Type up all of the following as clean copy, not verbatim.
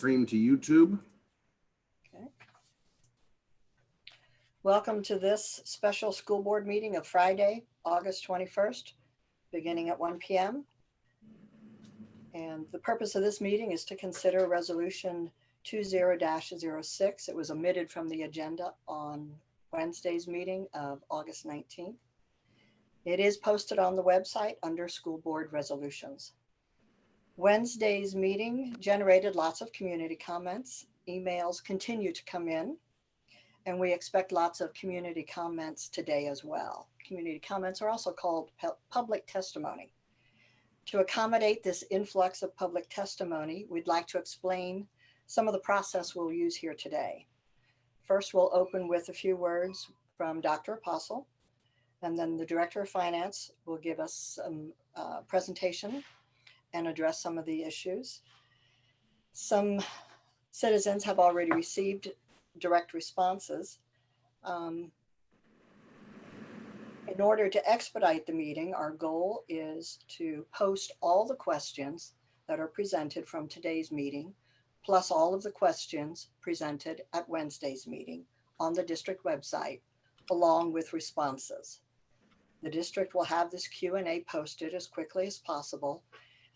stream to YouTube. Okay. Welcome to this special school board meeting of Friday, August 21st, beginning at 1 p.m. And the purpose of this meeting is to consider Resolution 20-06. It was omitted from the agenda on Wednesday's meeting of August 19th. It is posted on the website under School Board Resolutions. Wednesday's meeting generated lots of community comments. Emails continue to come in, and we expect lots of community comments today as well. Community comments are also called public testimony. To accommodate this influx of public testimony, we'd like to explain some of the process we'll use here today. First, we'll open with a few words from Dr. Apostle, and then the Director of Finance will give us some presentation and address some of the issues. Some citizens have already received direct responses. In order to expedite the meeting, our goal is to post all the questions that are presented from today's meeting, plus all of the questions presented at Wednesday's meeting on the district website, along with responses. The district will have this Q&A posted as quickly as possible,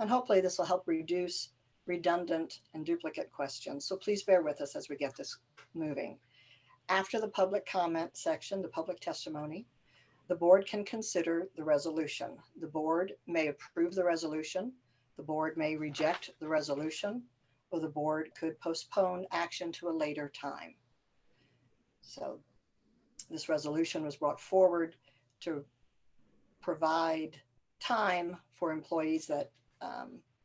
and hopefully this will help reduce redundant and duplicate questions. So please bear with us as we get this moving. After the public comment section, the public testimony, the board can consider the resolution. The board may approve the resolution, the board may reject the resolution, or the board could postpone action to a later time. So this resolution was brought forward to provide time for employees that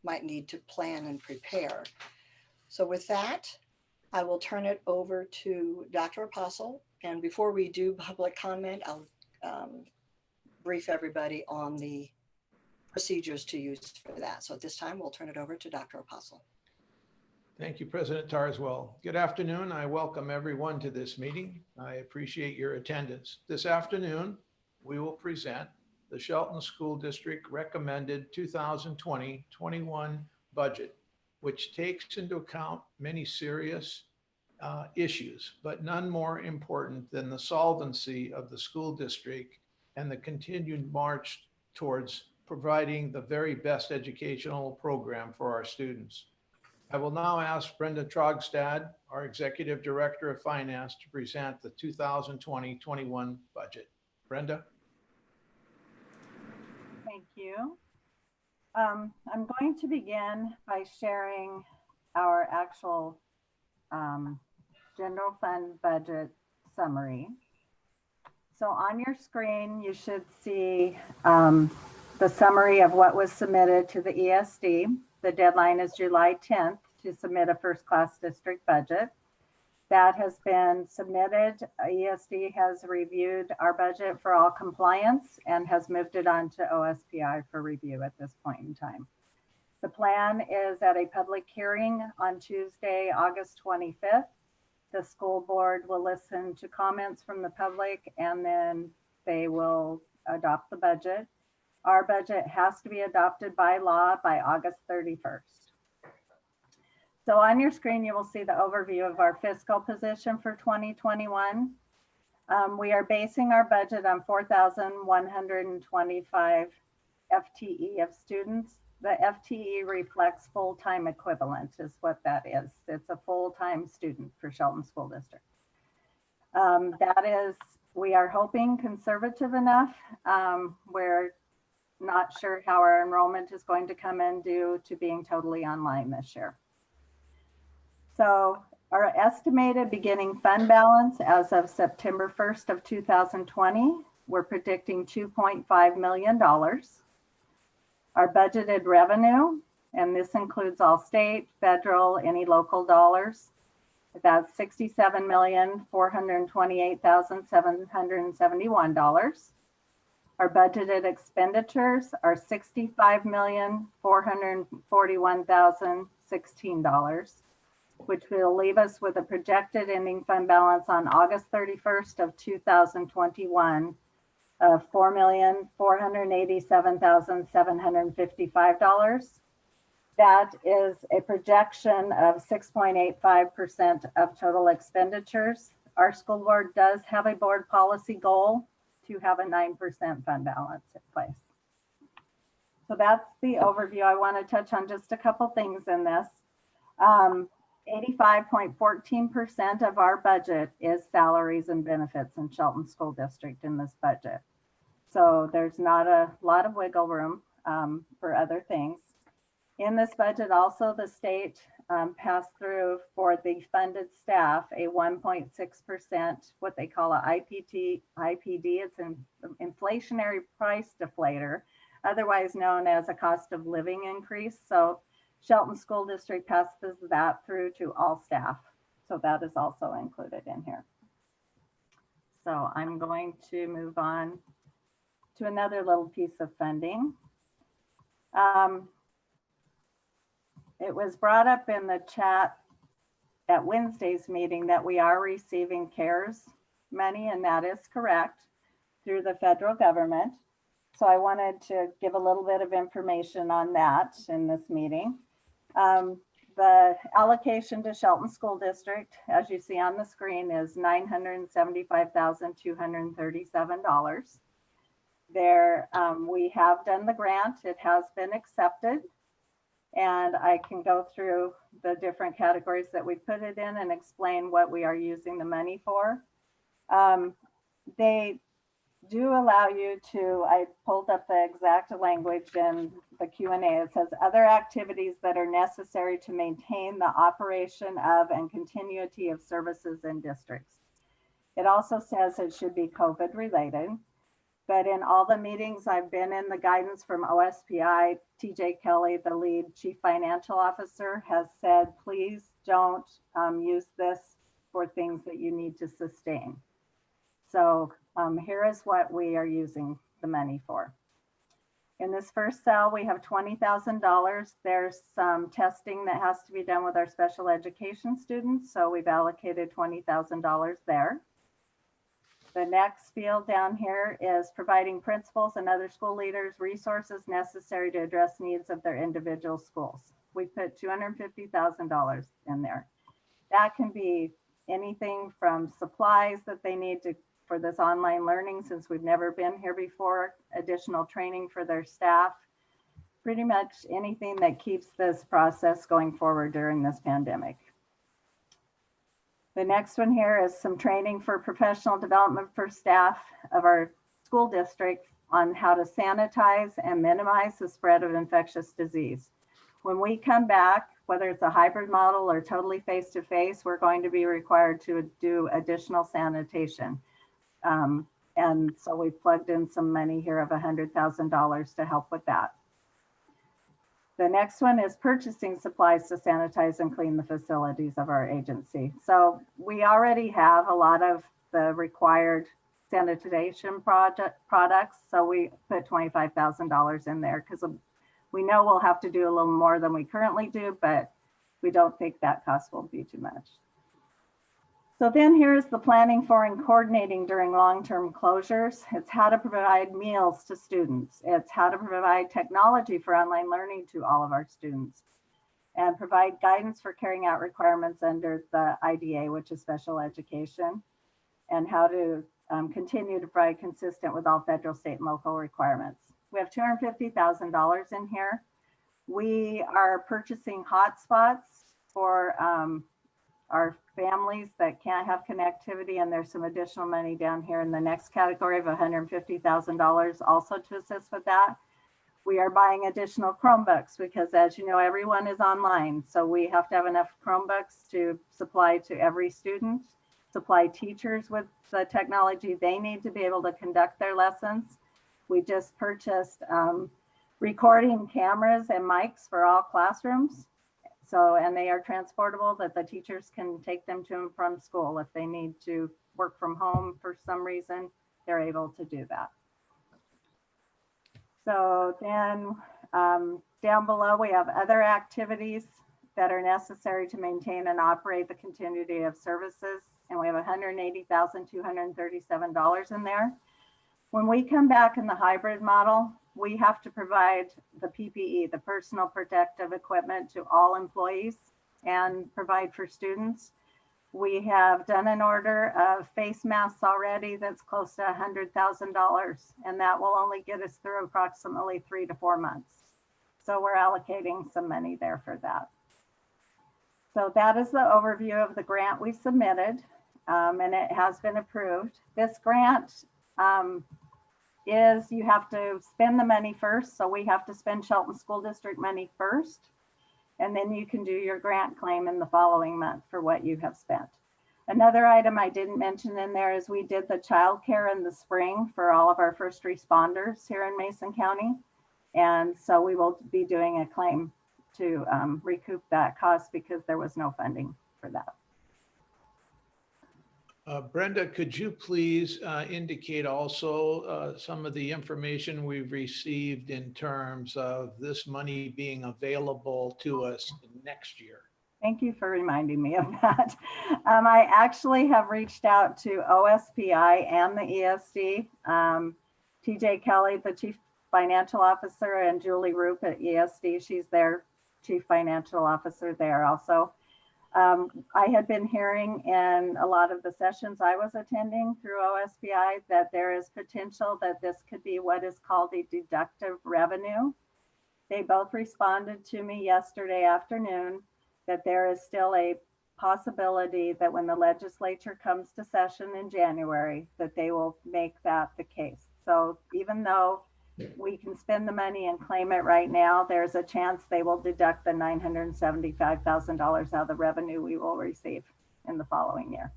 might need to plan and prepare. So with that, I will turn it over to Dr. Apostle. And before we do public comment, I'll brief everybody on the procedures to use for that. So at this time, we'll turn it over to Dr. Apostle. Thank you, President Tarswell. Good afternoon. I welcome everyone to this meeting. I appreciate your attendance. This afternoon, we will present the Shelton School District recommended 2020-21 budget, which takes into account many serious issues, but none more important than the solvency of the school district and the continued march towards providing the very best educational program for our students. I will now ask Brenda Trogstad, our Executive Director of Finance, to present the 2020-21 budget. Brenda? Thank you. I'm going to begin by sharing our actual general fund budget summary. So on your screen, you should see the summary of what was submitted to the ESD. The deadline is July 10th to submit a first class district budget. That has been submitted. ESD has reviewed our budget for all compliance and has moved it on to OSPI for review at this point in time. The plan is at a public hearing on Tuesday, August 25th. The school board will listen to comments from the public and then they will adopt the budget. Our budget has to be adopted by law by August 31st. So on your screen, you will see the overview of our fiscal position for 2021. We are basing our budget on 4,125 FTE of students. The FTE reflects full-time equivalent is what that is. It's a full-time student for Shelton School District. That is, we are hoping conservative enough. We're not sure how our enrollment is going to come in due to being totally online this year. So our estimated beginning fund balance as of September 1st of 2020, we're predicting $2.5 million. Our budgeted revenue, and this includes all state, federal, any local dollars, that's $67,428,771. Our budgeted expenditures are $65,441,016. Which will leave us with a projected ending fund balance on August 31st of 2021 of $4,487,755. That is a projection of 6.85% of total expenditures. Our school board does have a board policy goal to have a 9% fund balance in place. So that's the overview. I want to touch on just a couple things in this. 85.14% of our budget is salaries and benefits in Shelton School District in this budget. So there's not a lot of wiggle room for other things. In this budget, also the state passed through for the funded staff a 1.6%, what they call a IPD. It's an inflationary price deflator, otherwise known as a cost of living increase. So Shelton School District passes that through to all staff. So that is also included in here. So I'm going to move on to another little piece of funding. It was brought up in the chat at Wednesday's meeting that we are receiving CARES money, and that is correct, through the federal government. So I wanted to give a little bit of information on that in this meeting. The allocation to Shelton School District, as you see on the screen, is $975,237. There, we have done the grant. It has been accepted. And I can go through the different categories that we put it in and explain what we are using the money for. They do allow you to, I pulled up the exact language in the Q&A. It says other activities that are necessary to maintain the operation of and continuity of services in districts. It also says it should be COVID related. But in all the meetings I've been in, the guidance from OSPI, TJ Kelly, the lead chief financial officer, has said, please don't use this for things that you need to sustain. So here is what we are using the money for. In this first cell, we have $20,000. There's some testing that has to be done with our special education students. So we've allocated $20,000 there. The next field down here is providing principals and other school leaders resources necessary to address needs of their individual schools. We put $250,000 in there. That can be anything from supplies that they need for this online learning, since we've never been here before, additional training for their staff, pretty much anything that keeps this process going forward during this pandemic. The next one here is some training for professional development for staff of our school district on how to sanitize and minimize the spread of infectious disease. When we come back, whether it's a hybrid model or totally face-to-face, we're going to be required to do additional sanitation. And so we plugged in some money here of $100,000 to help with that. The next one is purchasing supplies to sanitize and clean the facilities of our agency. So we already have a lot of the required sanitation products. So we put $25,000 in there because we know we'll have to do a little more than we currently do, but we don't think that cost will be too much. So then here's the planning for and coordinating during long-term closures. It's how to provide meals to students. It's how to provide technology for online learning to all of our students, and provide guidance for carrying out requirements under the IDA, which is special education, and how to continue to provide consistent with all federal, state, and local requirements. We have $250,000 in here. We are purchasing hotspots for our families that can't have connectivity, and there's some additional money down here in the next category of $150,000 also to assist with that. We are buying additional Chromebooks because, as you know, everyone is online. So we have to have enough Chromebooks to supply to every student, supply teachers with the technology they need to be able to conduct their lessons. We just purchased recording cameras and mics for all classrooms. So, and they are transportable, that the teachers can take them to and from school. If they need to work from home for some reason, they're able to do that. So then down below, we have other activities that are necessary to maintain and operate the continuity of services. And we have $180,237 in there. When we come back in the hybrid model, we have to provide the PPE, the personal protective equipment, to all employees and provide for students. We have done an order of face masks already that's close to $100,000, and that will only get us through approximately 3 to 4 months. So we're allocating some money there for that. So that is the overview of the grant we submitted, and it has been approved. This grant is, you have to spend the money first. So we have to spend Shelton School District money first, and then you can do your grant claim in the following month for what you have spent. Another item I didn't mention in there is we did the childcare in the spring for all of our first responders here in Mason County. And so we will be doing a claim to recoup that cost because there was no funding for that. Brenda, could you please indicate also some of the information we've received in terms of this money being available to us next year? Thank you for reminding me of that. I actually have reached out to OSPI and the ESD. TJ Kelly, the Chief Financial Officer, and Julie Roop at ESD, she's their Chief Financial Officer there also. I had been hearing in a lot of the sessions I was attending through OSPI that there is potential that this could be what is called a deductive revenue. They both responded to me yesterday afternoon that there is still a possibility that when the legislature comes to session in January, that they will make that the case. So even though we can spend the money and claim it right now, there's a chance they will deduct the $975,000 out of the revenue we will receive in the following year.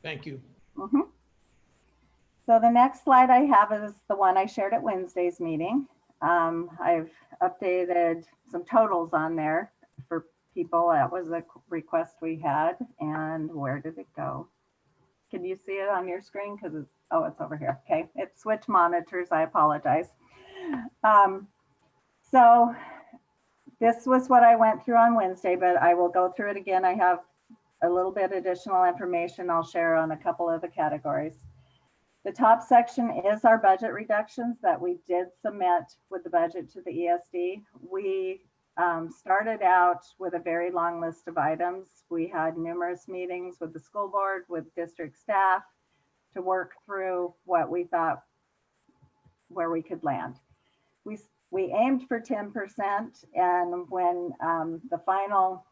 Thank you. So the next slide I have is the one I shared at Wednesday's meeting. I've updated some totals on there for people. That was a request we had. And where did it go? Can you see it on your screen? Because it's, oh, it's over here. Okay, it switched monitors. I apologize. So this was what I went through on Wednesday, but I will go through it again. I have a little bit additional information I'll share on a couple of the categories. The top section is our budget reductions that we did submit with the budget to the ESD. We started out with a very long list of items. We had numerous meetings with the school board, with district staff to work through what we thought where we could land. We aimed for 10%, and when the final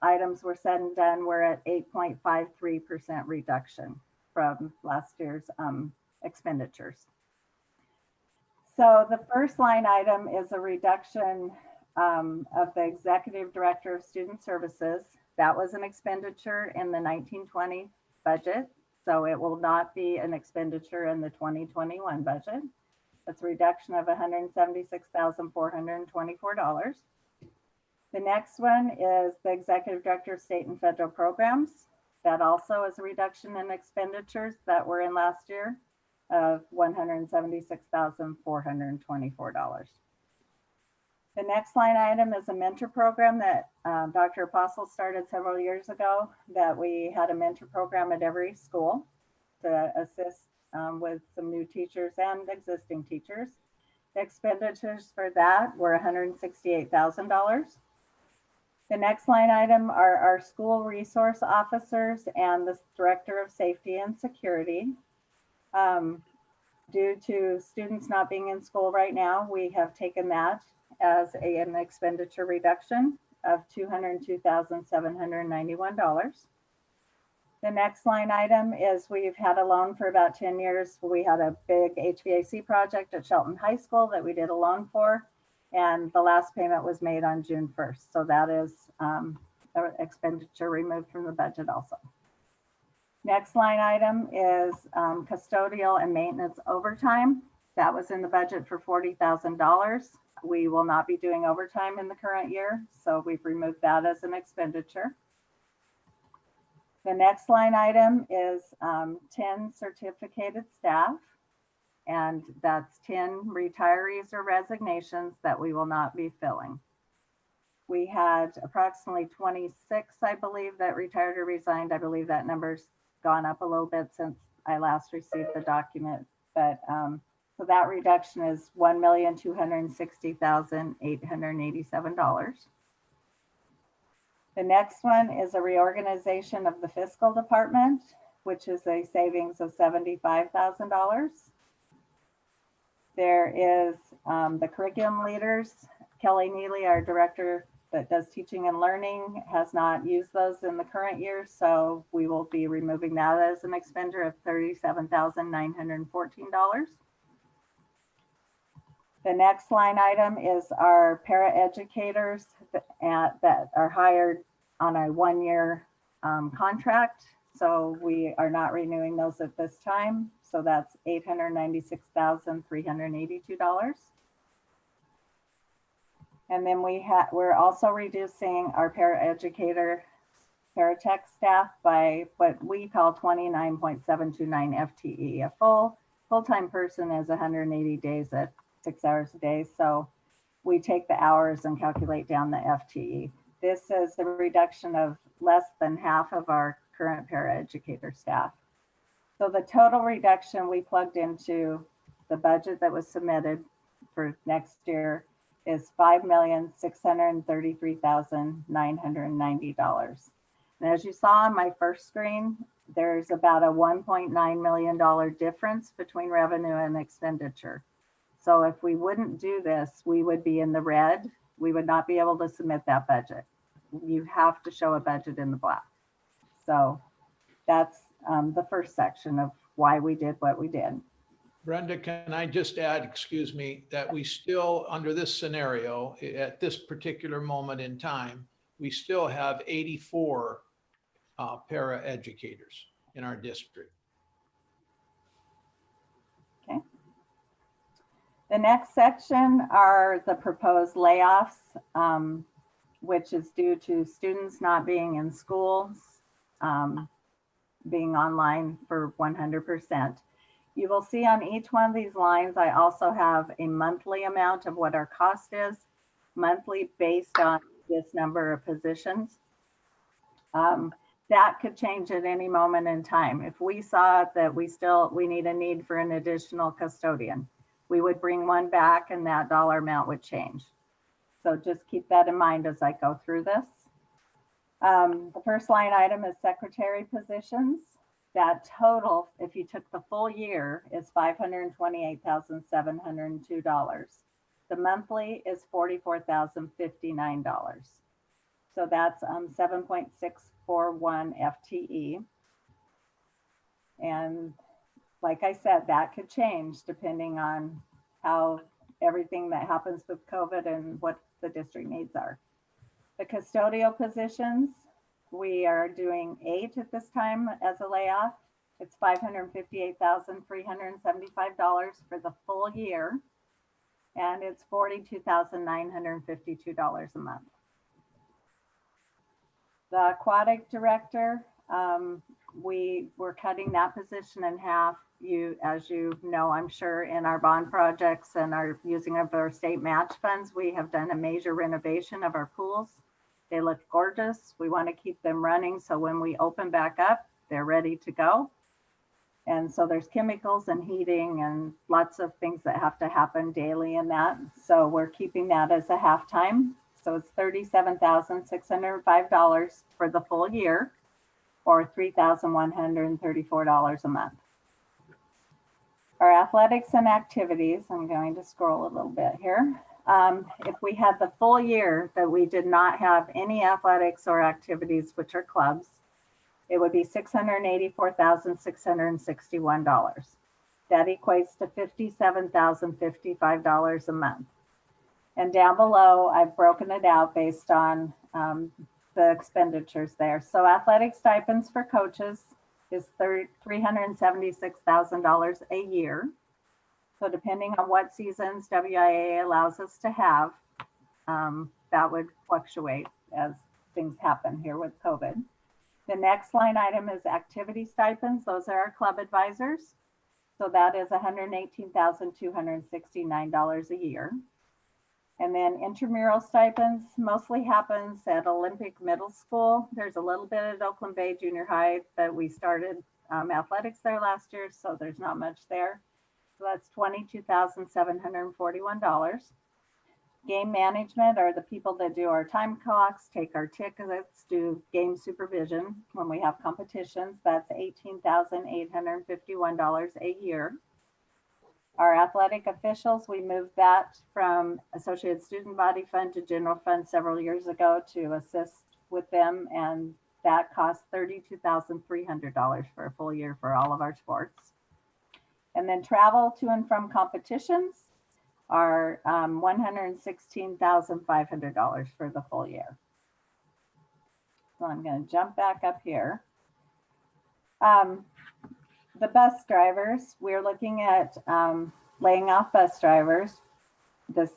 items were said and done, we're at 8.53% reduction from last year's expenditures. So the first line item is a reduction of the Executive Director of Student Services. That was an expenditure in the 1920 budget, so it will not be an expenditure in the 2021 budget. That's a reduction of $176,424. The next one is the Executive Director of State and Federal Programs. That also is a reduction in expenditures that were in last year of $176,424. The next line item is a mentor program that Dr. Apostle started several years ago, that we had a mentor program at every school to assist with some new teachers and existing teachers. The expenditures for that were $168,000. The next line item are our school resource officers and the Director of Safety and Security. Due to students not being in school right now, we have taken that as an expenditure reduction of $202,791. The next line item is we've had a loan for about 10 years. We had a big HVAC project at Shelton High School that we did a loan for, and the last payment was made on June 1st. So that is an expenditure removed from the budget also. Next line item is custodial and maintenance overtime. That was in the budget for $40,000. We will not be doing overtime in the current year, so we've removed that as an expenditure. The next line item is 10 certificated staff, and that's 10 retirees or resignations that we will not be filling. We had approximately 26, I believe, that retired or resigned. I believe that number's gone up a little bit since I last received the document, but So that reduction is $1,260,887. The next one is a reorganization of the fiscal department, which is a savings of $75,000. There is the curriculum leaders. Kelly Neely, our director that does teaching and learning, has not used those in the current year, so we will be removing that as an expenditure of $37,914. The next line item is our paraeducators that are hired on a one-year contract. So we are not renewing those at this time. So that's $896,382. And then we're also reducing our paratech staff by what we call 29.729 FTE. A full-time person is 180 days at 6 hours a day. So we take the hours and calculate down the FTE. This is the reduction of less than half of our current paraeducator staff. So the total reduction we plugged into the budget that was submitted for next year is $5,633,990. And as you saw on my first screen, there's about a $1.9 million difference between revenue and expenditure. So if we wouldn't do this, we would be in the red. We would not be able to submit that budget. You have to show a budget in the black. So that's the first section of why we did what we did. Brenda, can I just add, excuse me, that we still, under this scenario, at this particular moment in time, we still have 84 paraeducators in our district. Okay. The next section are the proposed layoffs, which is due to students not being in schools, being online for 100%. You will see on each one of these lines, I also have a monthly amount of what our cost is, monthly based on this number of positions. That could change at any moment in time. If we saw that we need a need for an additional custodian, we would bring one back and that dollar amount would change. So just keep that in mind as I go through this. The first line item is secretary positions. That total, if you took the full year, is $528,702. The monthly is $44,059. So that's 7.641 FTE. And like I said, that could change depending on how everything that happens with COVID and what the district needs are. The custodial positions, we are doing 8 at this time as a layoff. It's $558,375 for the full year. And it's $42,952 a month. The aquatic director, we were cutting that position in half. As you know, I'm sure in our bond projects and our using of our state match funds, we have done a major renovation of our pools. They look gorgeous. We want to keep them running so when we open back up, they're ready to go. And so there's chemicals and heating and lots of things that have to happen daily in that. So we're keeping that as a half-time. So it's $37,605 for the full year or $3,134 a month. Our athletics and activities, I'm going to scroll a little bit here. If we had the full year that we did not have any athletics or activities, which are clubs, it would be $684,661. That equates to $57,055 a month. And down below, I've broken it out based on the expenditures there. So athletic stipends for coaches is $376,000 a year. So depending on what seasons WIA allows us to have, that would fluctuate as things happen here with COVID. The next line item is activity stipends. Those are our club advisors. So that is $118,269 a year. And then intramural stipends mostly happens at Olympic Middle School. There's a little bit at Oakland Bay Junior High, but we started athletics there last year, so there's not much there. So that's $22,741. Game management are the people that do our time clocks, take our tickets, do game supervision when we have competitions. That's $18,851 a year. Our athletic officials, we moved that from Associated Student Body Fund to General Fund several years ago to assist with them, and that costs $32,300 for a full year for all of our sports. And then travel to and from competitions are $116,500 for the full year. So I'm going to jump back up here. The bus drivers, we're looking at laying off bus drivers. This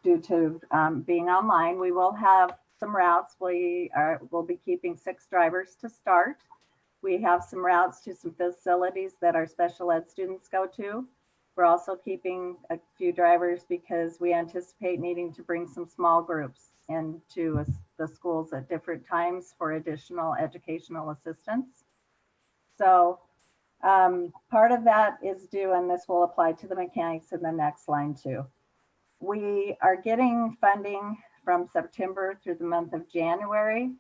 due to being online. We will have some routes. We'll be keeping 6 drivers to start. We have some routes to some facilities that our special ed students go to. We're also keeping a few drivers because we anticipate needing to bring some small groups into the schools at different times for additional educational assistance. So part of that is due, and this will apply to the mechanics in the next line too. We are getting funding from September through the month of January.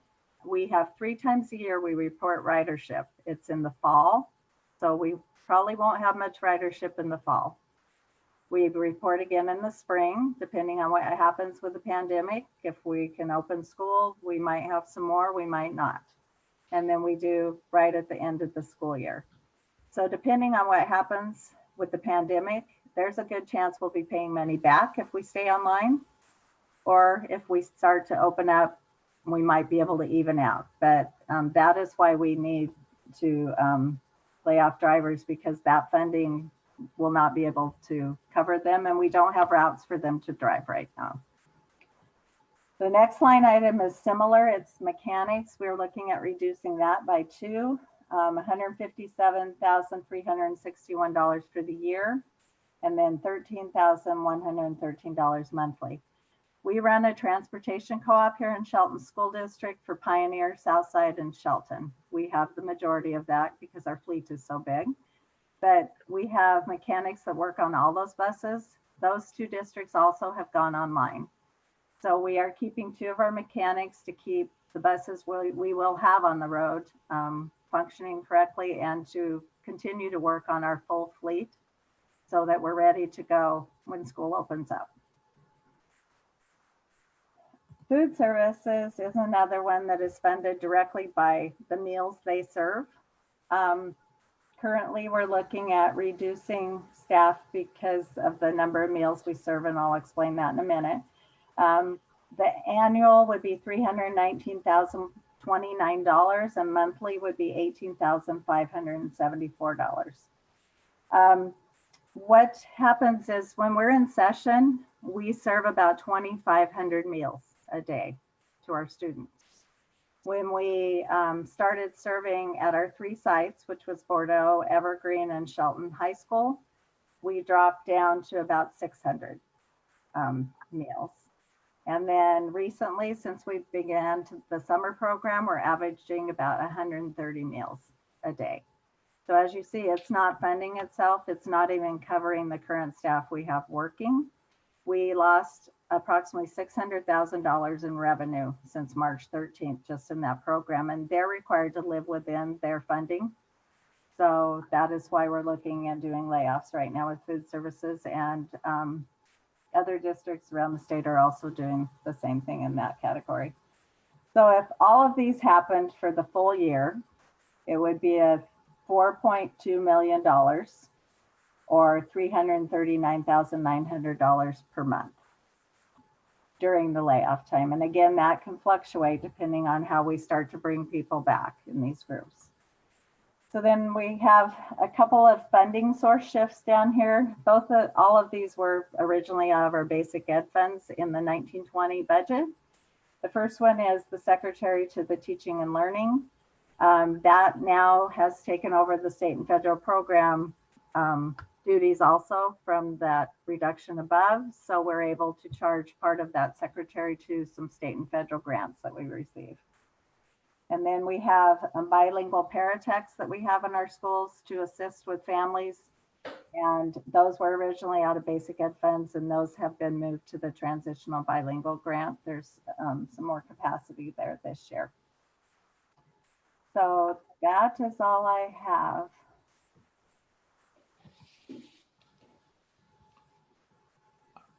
We have 3 times a year we report ridership. It's in the fall, so we probably won't have much ridership in the fall. We report again in the spring, depending on what happens with the pandemic. If we can open school, we might have some more, we might not. And then we do right at the end of the school year. So depending on what happens with the pandemic, there's a good chance we'll be paying money back if we stay online, or if we start to open up, we might be able to even out. But that is why we need to lay off drivers, because that funding will not be able to cover them, and we don't have routes for them to drive right now. The next line item is similar. It's mechanics. We're looking at reducing that by 2, $157,361 for the year, and then $13,113 monthly. We run a transportation co-op here in Shelton School District for Pioneer, Southside, and Shelton. We have the majority of that because our fleet is so big. But we have mechanics that work on all those buses. Those 2 districts also have gone online. So we are keeping 2 of our mechanics to keep the buses we will have on the road functioning correctly, and to continue to work on our full fleet so that we're ready to go when school opens up. Food services is another one that is funded directly by the meals they serve. Currently, we're looking at reducing staff because of the number of meals we serve, and I'll explain that in a minute. The annual would be $319,029, and monthly would be $18,574. What happens is when we're in session, we serve about 2,500 meals a day to our students. When we started serving at our 3 sites, which was Bordeaux, Evergreen, and Shelton High School, we dropped down to about 600 meals. And then recently, since we began the summer program, we're averaging about 130 meals a day. So as you see, it's not funding itself. It's not even covering the current staff we have working. We lost approximately $600,000 in revenue since March 13th, just in that program, and they're required to live within their funding. So that is why we're looking at doing layoffs right now with food services, and other districts around the state are also doing the same thing in that category. So if all of these happened for the full year, it would be a $4.2 million or $339,900 per month during the layoff time. And again, that can fluctuate depending on how we start to bring people back in these groups. So then we have a couple of funding source shifts down here. All of these were originally out of our basic ed funds in the 1920 budget. The first one is the secretary to the teaching and learning. That now has taken over the state and federal program duties also from that reduction above. So we're able to charge part of that secretary to some state and federal grants that we receive. And then we have bilingual paratechs that we have in our schools to assist with families And those were originally out of basic ed funds, and those have been moved to the transitional bilingual grant. There's some more capacity there this year. So that is all I have.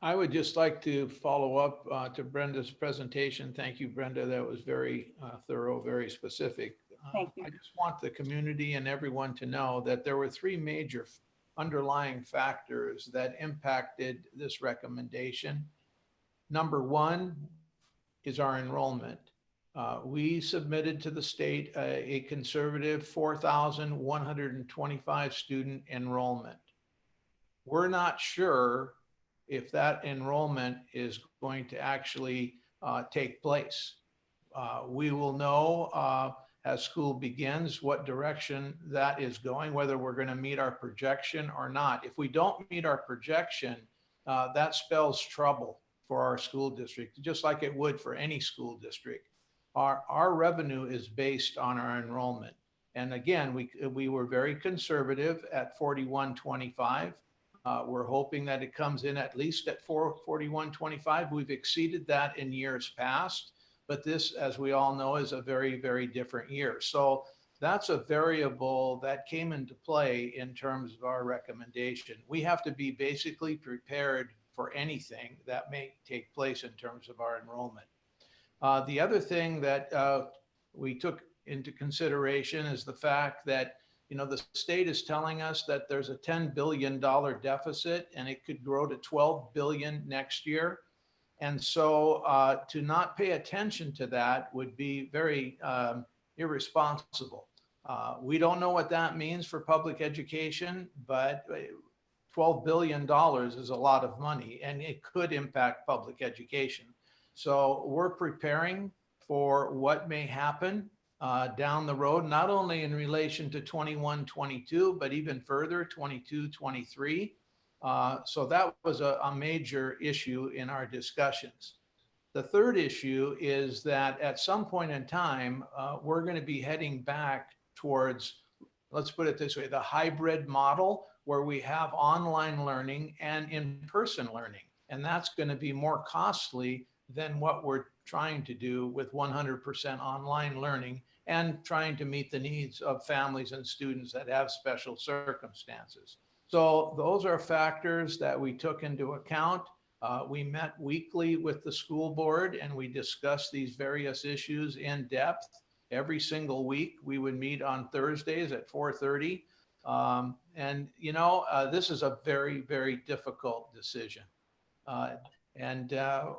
I would just like to follow up to Brenda's presentation. Thank you, Brenda. That was very thorough, very specific. Thank you. I just want the community and everyone to know that there were three major underlying factors that impacted this recommendation. Number one is our enrollment. We submitted to the state a conservative 4,125 student enrollment. We're not sure if that enrollment is going to actually take place. We will know as school begins what direction that is going, whether we're going to meet our projection or not. If we don't meet our projection, that spells trouble for our school district, just like it would for any school district. Our revenue is based on our enrollment. And again, we were very conservative at 4125. We're hoping that it comes in at least at 4125. We've exceeded that in years past, but this, as we all know, is a very, very different year. So that's a variable that came into play in terms of our recommendation. We have to be basically prepared for anything that may take place in terms of our enrollment. The other thing that we took into consideration is the fact that the state is telling us that there's a $10 billion deficit and it could grow to 12 billion next year. And so to not pay attention to that would be very irresponsible. We don't know what that means for public education, but $12 billion is a lot of money and it could impact public education. So we're preparing for what may happen down the road, not only in relation to 21-22, but even further 22-23. So that was a major issue in our discussions. The third issue is that at some point in time, we're going to be heading back towards, let's put it this way, the hybrid model where we have online learning and in-person learning. And that's going to be more costly than what we're trying to do with 100% online learning and trying to meet the needs of families and students that have special circumstances. So those are factors that we took into account. We met weekly with the school board and we discussed these various issues in depth. Every single week, we would meet on Thursdays at 4:30. This is a very, very difficult decision.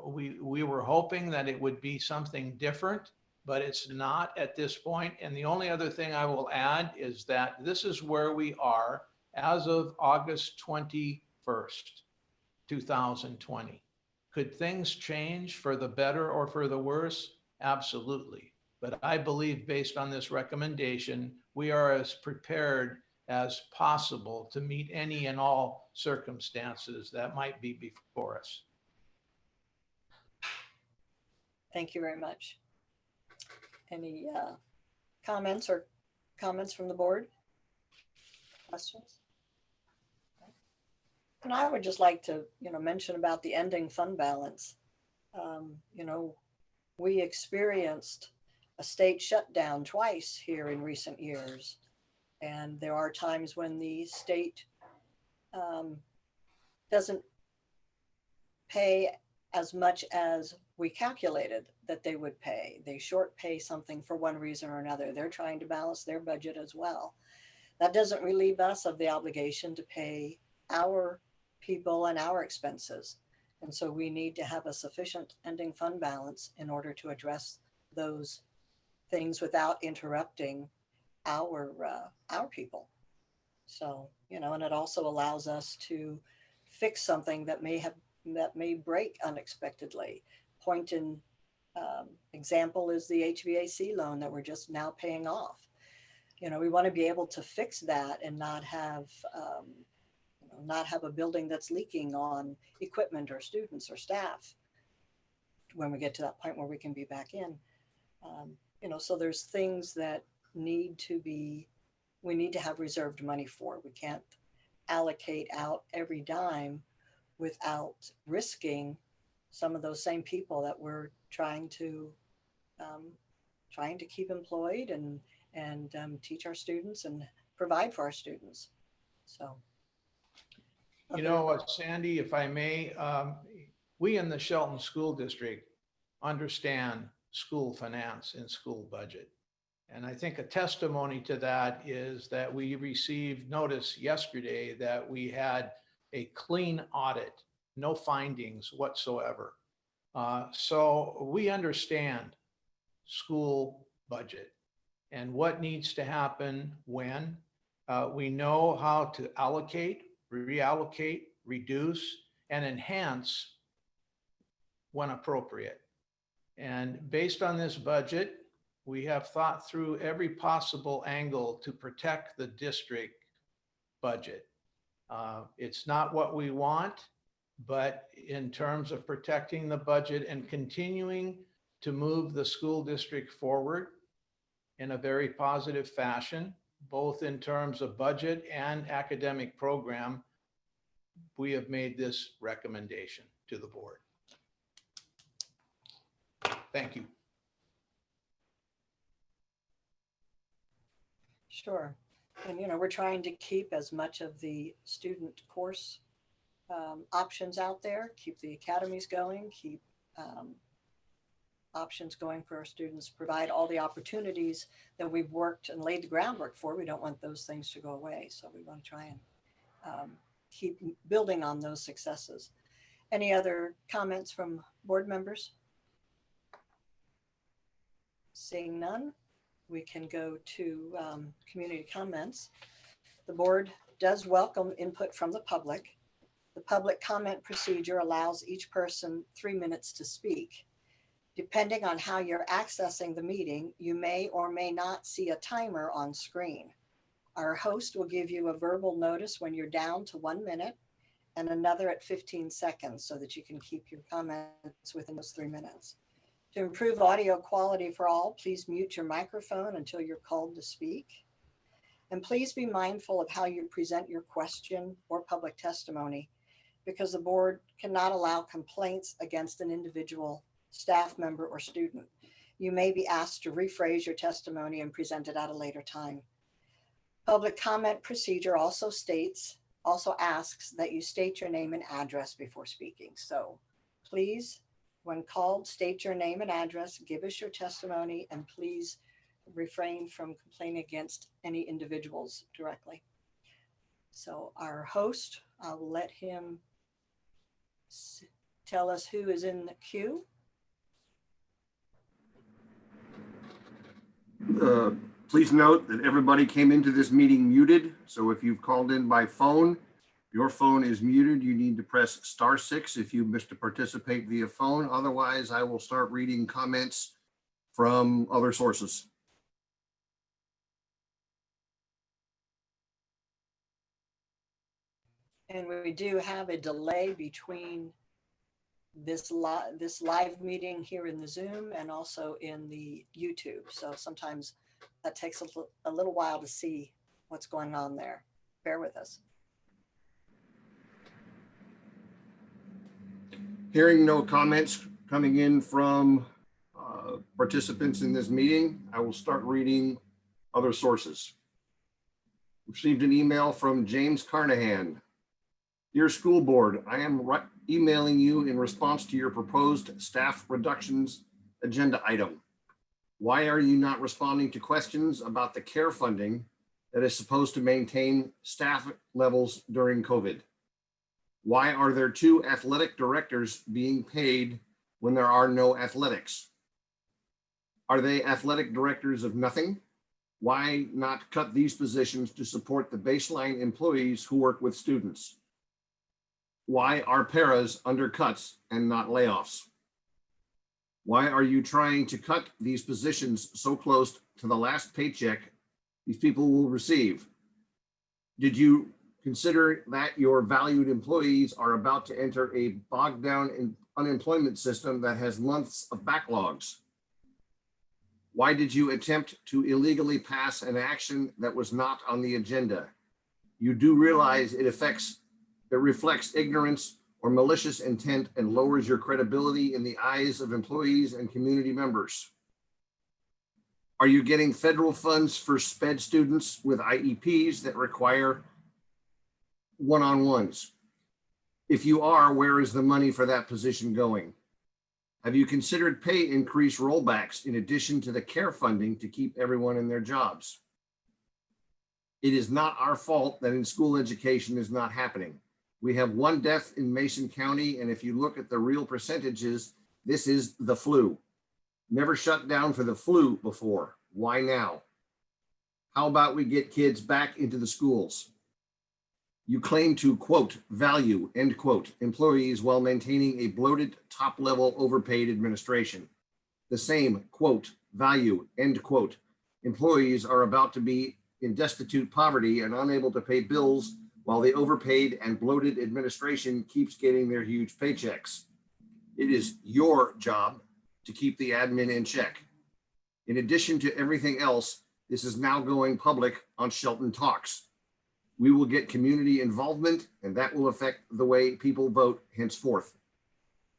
We were hoping that it would be something different, but it's not at this point. And the only other thing I will add is that this is where we are as of August 21st, 2020. Could things change for the better or for the worse? Absolutely. But I believe based on this recommendation, we are as prepared as possible to meet any and all circumstances that might be before us. Thank you very much. Any comments from the board? Questions? And I would just like to, mention about the ending fund balance. We experienced a state shutdown twice here in recent years. And there are times when the state doesn't pay as much as we calculated that they would pay. They short pay something for one reason or another. They're trying to balance their budget as well. That doesn't relieve us of the obligation to pay our people and our expenses. And so we need to have a sufficient ending fund balance in order to address those things without interrupting our people. So, and it also allows us to fix something that may break unexpectedly. Point in example is the HVAC loan that we're just now paying off. We want to be able to fix that and not have a building that's leaking on equipment or students or staff when we get to that point where we can be back in. So there's things that we need to have reserved money for. We can't allocate out every dime without risking some of those same people that we're trying to keep employed and teach our students and provide for our students. So, You know what, Sandy, if I may, we in the Shelton School District understand school finance and school budget. And I think a testimony to that is that we received notice yesterday that we had a clean audit, no findings whatsoever. So we understand school budget and what needs to happen when. We know how to allocate, reallocate, reduce, and enhance when appropriate. And based on this budget, we have thought through every possible angle to protect the district budget. It's not what we want, but in terms of protecting the budget and continuing to move the school district forward in a very positive fashion, both in terms of budget and academic program, we have made this recommendation to the board. Thank you. sure. And, we're trying to keep as much of the student course options out there, keep the academies going, keep options going for our students, provide all the opportunities that we've worked and laid the groundwork for. We don't want those things to go away. So we want to try and keep building on those successes. Any other comments from board members? Seeing none, we can go to community comments. The board does welcome input from the public. The public comment procedure allows each person 3 minutes to speak. Depending on how you're accessing the meeting, you may or may not see a timer on screen. Our host will give you a verbal notice when you're down to 1 minute and another at 15 seconds so that you can keep your comments within those 3 minutes. To improve audio quality for all, please mute your microphone until you're called to speak. And please be mindful of how you present your question or public testimony, because the board cannot allow complaints against an individual staff member or student. You may be asked to rephrase your testimony and present it at a later time. Public comment procedure also asks that you state your name and address before speaking. So please, when called, state your name and address, give us your testimony, and please refrain from complaining against any individuals directly. So our host, I'll let him tell us who is in the queue. Please note that everybody came into this meeting muted. So if you've called in by phone, your phone is muted. You need to press *6 if you wish to participate via phone. Otherwise, I will start reading comments from other sources. And we do have a delay between this live meeting here in the Zoom and also in the YouTube. So sometimes that takes a little while to see what's going on there. Bear with us. Hearing no comments coming in from participants in this meeting, I will start reading other sources. Received an email from James Carnahan. Dear School Board, I am emailing you in response to your proposed staff reductions agenda item. Why are you not responding to questions about the care funding that is supposed to maintain staff levels during COVID? Why are there 2 athletic directors being paid when there are no athletics? Are they athletic directors of nothing? Why not cut these positions to support the baseline employees who work with students? Why are paras undercuts and not layoffs? Why are you trying to cut these positions so close to the last paycheck these people will receive? Did you consider that your valued employees are about to enter a bogged down unemployment system that has months of backlogs? Why did you attempt to illegally pass an action that was not on the agenda? You do realize it reflects ignorance or malicious intent and lowers your credibility in the eyes of employees and community members. Are you getting federal funds for SPED students with IEPs that require one-on-ones? If you are, where is the money for that position going? Have you considered pay increase rollbacks in addition to the care funding to keep everyone in their jobs? It is not our fault that in-school education is not happening. We have 1 death in Mason County, and if you look at the real percentages, this is the flu. Never shut down for the flu before. Why now? How about we get kids back into the schools? You claim to, quote, value, end quote, employees while maintaining a bloated, top-level overpaid administration. The same, quote, value, end quote, employees are about to be in destitute poverty and unable to pay bills while the overpaid and bloated administration keeps getting their huge paychecks. It is your job to keep the admin in check. In addition to everything else, this is now going public on Shelton Talks. We will get community involvement, and that will affect the way people vote henceforth.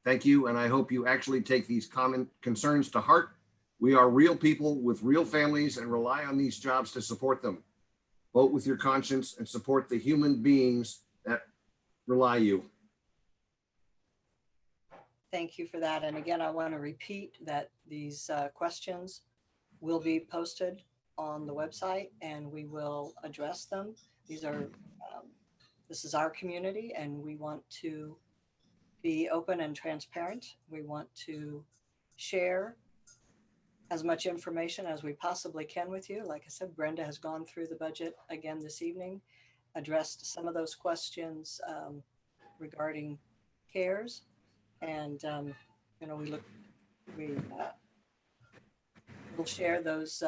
Thank you, and I hope you actually take these common concerns to heart. We are real people with real families and rely on these jobs to support them. Vote with your conscience and support the human beings that rely you. Thank you for that. And again, I want to repeat that these questions will be posted on the website and we will address them. This is our community and we want to be open and transparent. We want to share as much information as we possibly can with you. Like I said, Brenda has gone through the budget again this evening, addressed some of those questions regarding CARES. And, we'll share those,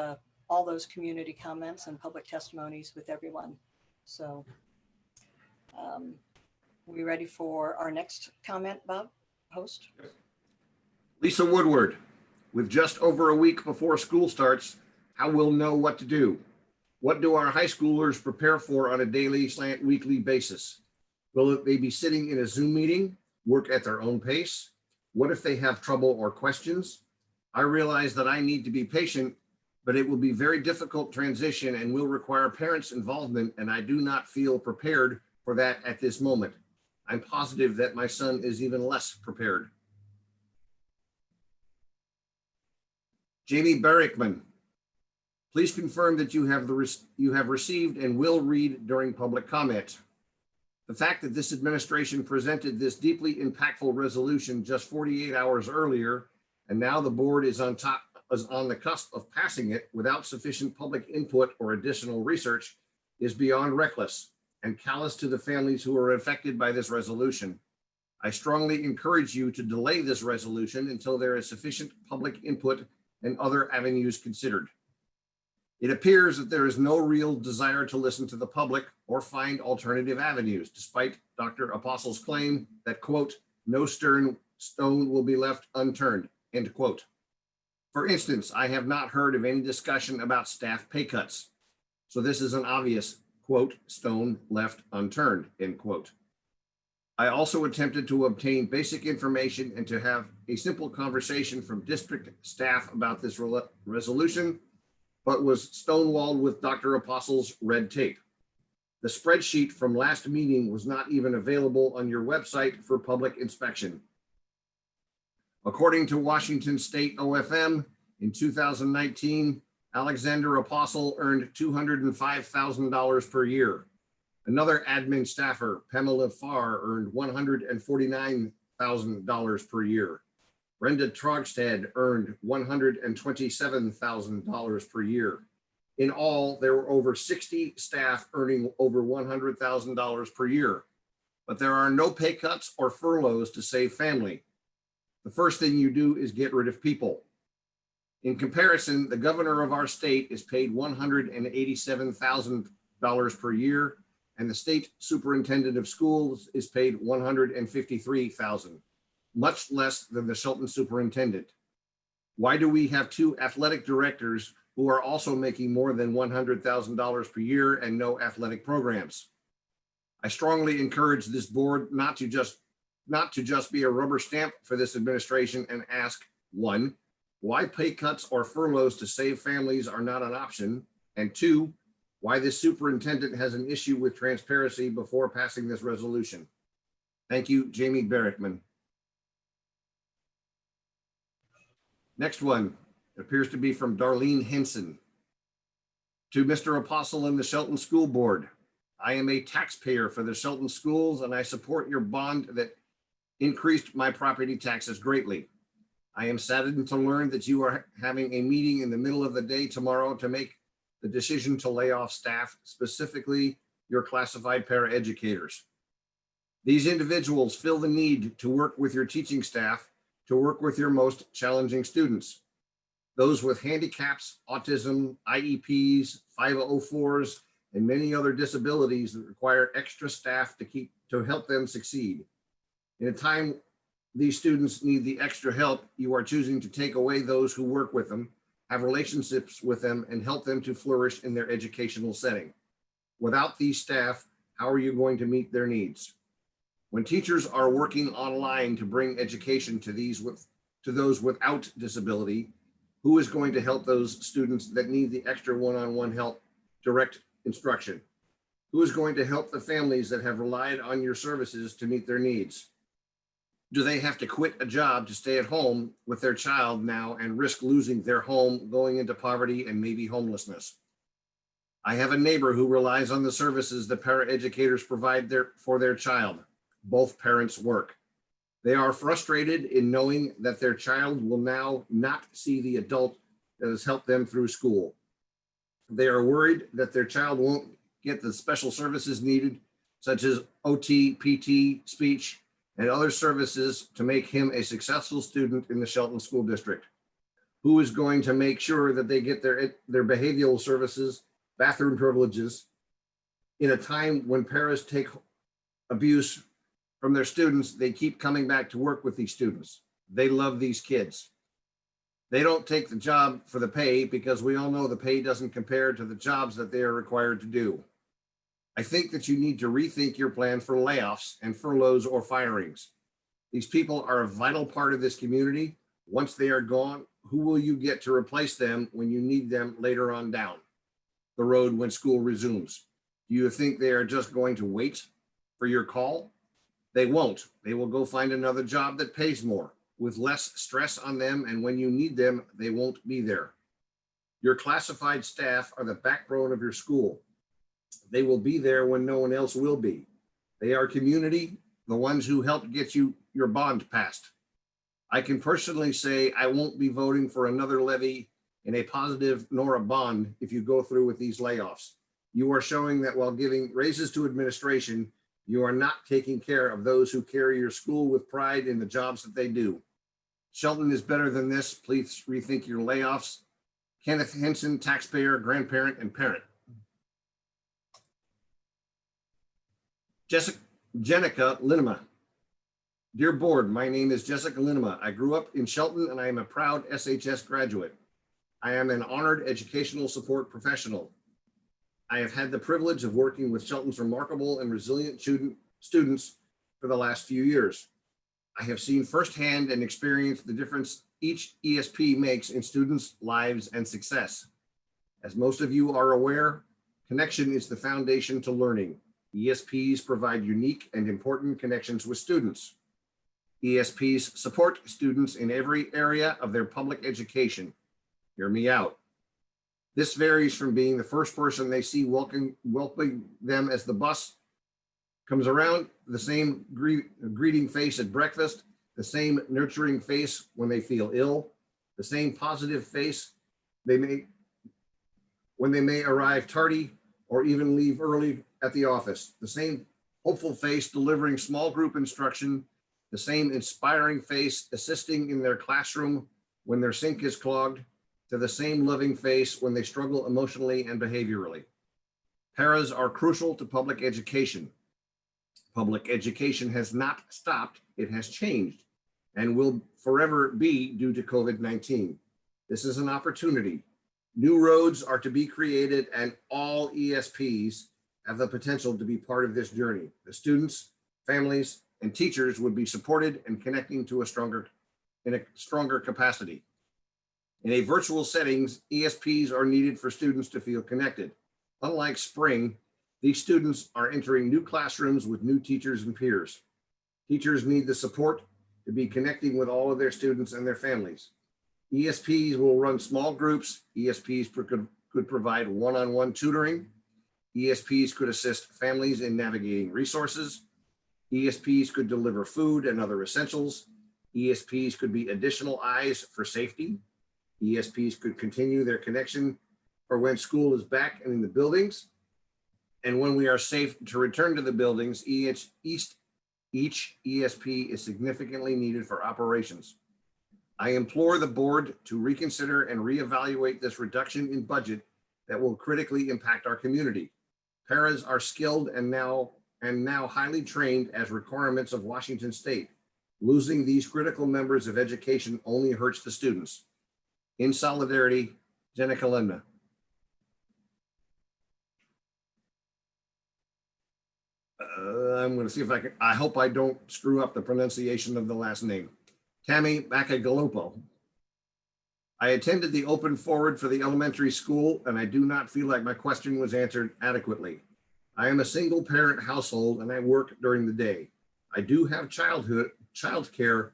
all those community comments and public testimonies with everyone. So we ready for our next comment, Bob, host? Lisa Woodward, with just over a week before school starts, how we'll know what to do? What do our high schoolers prepare for on a daily / weekly basis? Will they be sitting in a Zoom meeting, work at their own pace? What if they have trouble or questions? I realize that I need to be patient, but it will be very difficult transition and will require parents' involvement, and I do not feel prepared for that at this moment. I'm positive that my son is even less prepared. Jamie Barrickman, please confirm that you have received and will read during public comment. The fact that this administration presented this deeply impactful resolution just 48 hours earlier, and now the board is on the cusp of passing it without sufficient public input or additional research, is beyond reckless and callous to the families who are affected by this resolution. I strongly encourage you to delay this resolution until there is sufficient public input and other avenues considered. It appears that there is no real desire to listen to the public or find alternative avenues, despite Dr. Apostle's claim that, quote, no stone will be left unturned, end quote. For instance, I have not heard of any discussion about staff pay cuts. So this is an obvious, quote, stone left unturned, end quote. I also attempted to obtain basic information and to have a simple conversation from district staff about this resolution, but was stonewalled with Dr. Apostle's red tape. The spreadsheet from last meeting was not even available on your website for public inspection. According to Washington State OFM, in 2019, Alexander Apostle earned $205,000 per year. Another admin staffer, Pamela Farr, earned $149,000 per year. Brenda Trogstad earned $127,000 per year. In all, there were over 60 staff earning over $100,000 per year, but there are no pay cuts or furloughs to save family. The first thing you do is get rid of people. In comparison, the governor of our state is paid $187,000 per year, and the state superintendent of schools is paid $153,000. Much less than the Shelton superintendent. Why do we have 2 athletic directors who are also making more than $100,000 per year and no athletic programs? I strongly encourage this board not to just be a rubber stamp for this administration and ask, one, why pay cuts or furloughs to save families are not an option, and two, why this superintendent has an issue with transparency before passing this resolution. Thank you, Jamie Barrickman. Next one appears to be from Darlene Henson. To Mr. Apostle and the Shelton School Board, I am a taxpayer for the Shelton schools and I support your bond that increased my property taxes greatly. I am saddened to learn that you are having a meeting in the middle of the day tomorrow to make the decision to lay off staff, specifically your classified paraeducators. These individuals fill the need to work with your teaching staff, to work with your most challenging students. Those with handicaps, autism, IEPs, 504s, and many other disabilities that require extra staff to help them succeed. In a time these students need the extra help, you are choosing to take away those who work with them, have relationships with them, and help them to flourish in their educational setting. Without these staff, how are you going to meet their needs? When teachers are working online to bring education to those without disability, who is going to help those students that need the extra one-on-one help, direct instruction? Who is going to help the families that have relied on your services to meet their needs? Do they have to quit a job to stay at home with their child now and risk losing their home, going into poverty and maybe homelessness? I have a neighbor who relies on the services that paraeducators provide for their child. Both parents work. They are frustrated in knowing that their child will now not see the adult that has helped them through school. They are worried that their child won't get the special services needed, such as OT, PT, speech, and other services to make him a successful student in the Shelton School District. Who is going to make sure that they get their behavioral services, bathroom privileges, in a time when parents take abuse from their students? They keep coming back to work with these students. They love these kids. They don't take the job for the pay because we all know the pay doesn't compare to the jobs that they are required to do. I think that you need to rethink your plan for layoffs and furloughs or firings. These people are a vital part of this community. Once they are gone, who will you get to replace them when you need them later on down the road when school resumes? Do you think they are just going to wait for your call? They won't. They will go find another job that pays more, with less stress on them, and when you need them, they won't be there. Your classified staff are the backbone of your school. They will be there when no one else will be. They are community, the ones who helped get you your bond passed. I can personally say I won't be voting for another levy in a positive nor a bond if you go through with these layoffs. You are showing that while giving raises to administration, you are not taking care of those who carry your school with pride in the jobs that they do. Shelton is better than this. Please rethink your layoffs. Kenneth Henson, taxpayer, grandparent, and parent. Jenica Linema. Dear board, my name is Jessica Linema. I grew up in Shelton and I am a proud SHS graduate. I am an honored educational support professional. I have had the privilege of working with Shelton's remarkable and resilient students for the last few years. I have seen firsthand and experienced the difference each ESP makes in students' lives and success. As most of you are aware, connection is the foundation to learning. ESPs provide unique and important connections with students. ESPs support students in every area of their public education. Hear me out. This varies from being the first person they see welcoming them as the bus comes around, the same greeting face at breakfast, the same nurturing face when they feel ill, the same positive face when they may arrive tardy or even leave early at the office, the same hopeful face delivering small group instruction, the same inspiring face assisting in their classroom when their sink is clogged, to the same loving face when they struggle emotionally and behaviorally. Paras are crucial to public education. Public education has not stopped, it has changed and will forever be due to COVID-19. This is an opportunity. New roads are to be created and all ESPs have the potential to be part of this journey. The students, families, and teachers would be supported and connecting to in a stronger capacity. In a virtual settings, ESPs are needed for students to feel connected. Unlike spring, these students are entering new classrooms with new teachers and peers. Teachers need the support to be connecting with all of their students and their families. ESPs will run small groups. ESPs could provide one-on-one tutoring. ESPs could assist families in navigating resources. ESPs could deliver food and other essentials. ESPs could be additional eyes for safety. ESPs could continue their connection for when school is back and in the buildings. And when we are safe to return to the buildings, each ESP is significantly needed for operations. I implore the board to reconsider and reevaluate this reduction in budget that will critically impact our community. Paras are skilled and now highly trained as requirements of Washington State. Losing these critical members of education only hurts the students. In solidarity, Jenna Kalemna. I'm going to see if I hope I don't screw up the pronunciation of the last name. Tammy Macagalopo. I attended the open forward for the elementary school, and I do not feel like my question was answered adequately. I am a single parent household and I work during the day. I do have childcare,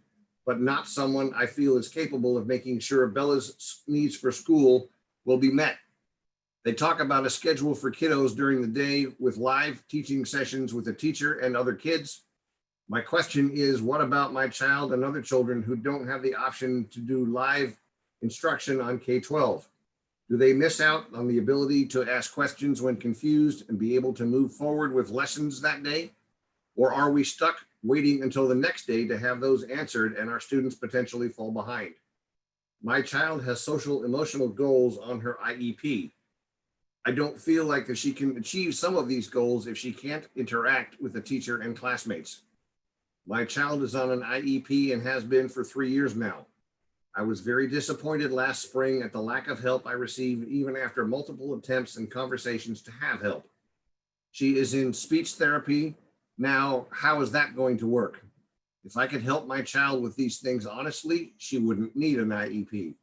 but not someone I feel is capable of making sure Bella's needs for school will be met. They talk about a schedule for kiddos during the day with live teaching sessions with a teacher and other kids. My question is, what about my child and other children who don't have the option to do live instruction on K-12? Do they miss out on the ability to ask questions when confused and be able to move forward with lessons that day? Or are we stuck waiting until the next day to have those answered and our students potentially fall behind? My child has social emotional goals on her IEP. I don't feel like that she can achieve some of these goals if she can't interact with the teacher and classmates. My child is on an IEP and has been for 3 years now. I was very disappointed last spring at the lack of help I received even after multiple attempts and conversations to have help. She is in speech therapy now. How is that going to work? If I could help my child with these things honestly, she wouldn't need an IEP.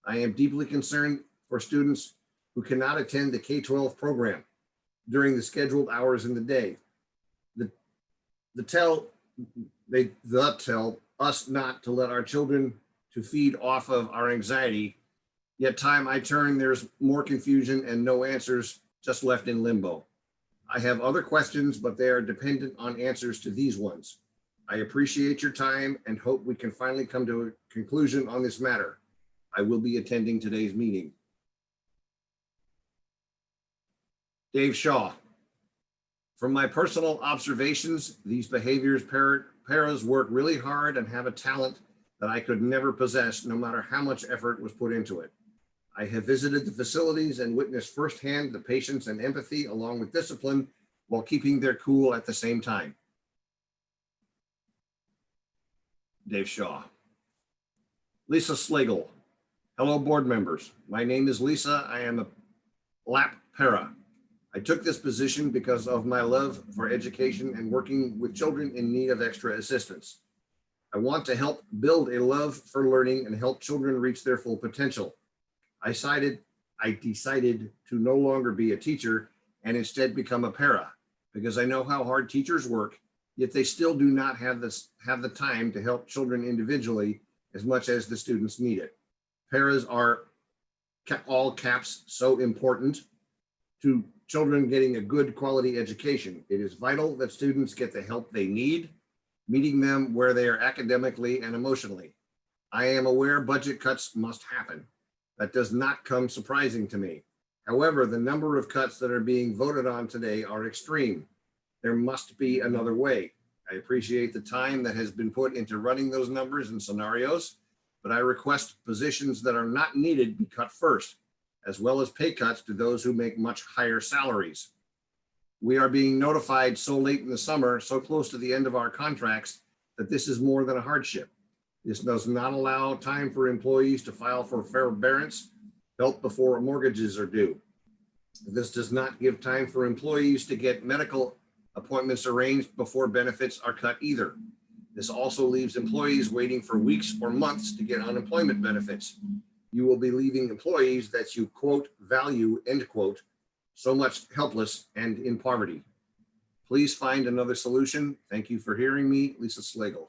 I am deeply concerned for students who cannot attend the K-12 program during the scheduled hours in the day. They tell us not to let our children to feed off of our anxiety, yet time I turn, there's more confusion and no answers, just left in limbo. I have other questions, but they are dependent on answers to these ones. I appreciate your time and hope we can finally come to a conclusion on this matter. I will be attending today's meeting. Dave Shaw. From my personal observations, these behaviors paras work really hard and have a talent that I could never possess, no matter how much effort was put into it. I have visited the facilities and witnessed firsthand the patience and empathy along with discipline while keeping their cool at the same time. Dave Shaw. Lisa Slagle. Hello, board members. My name is Lisa. I am a LAP para. I took this position because of my love for education and working with children in need of extra assistance. I want to help build a love for learning and help children reach their full potential. I decided to no longer be a teacher and instead become a para because I know how hard teachers work, yet they still do not have the time to help children individually as much as the students need it. Paras are, all caps, so important to children getting a good quality education. It is vital that students get the help they need, meeting them where they are academically and emotionally. I am aware budget cuts must happen. That does not come surprising to me. However, the number of cuts that are being voted on today are extreme. There must be another way. I appreciate the time that has been put into running those numbers and scenarios, but I request positions that are not needed be cut first, as well as pay cuts to those who make much higher salaries. We are being notified so late in the summer, so close to the end of our contracts, that this is more than a hardship. This does not allow time for employees to file for forbearance help before mortgages are due. This does not give time for employees to get medical appointments arranged before benefits are cut either. This also leaves employees waiting for weeks or months to get unemployment benefits. You will be leaving employees that you quote value, end quote, so much helpless and in poverty. Please find another solution. Thank you for hearing me, Lisa Slagle.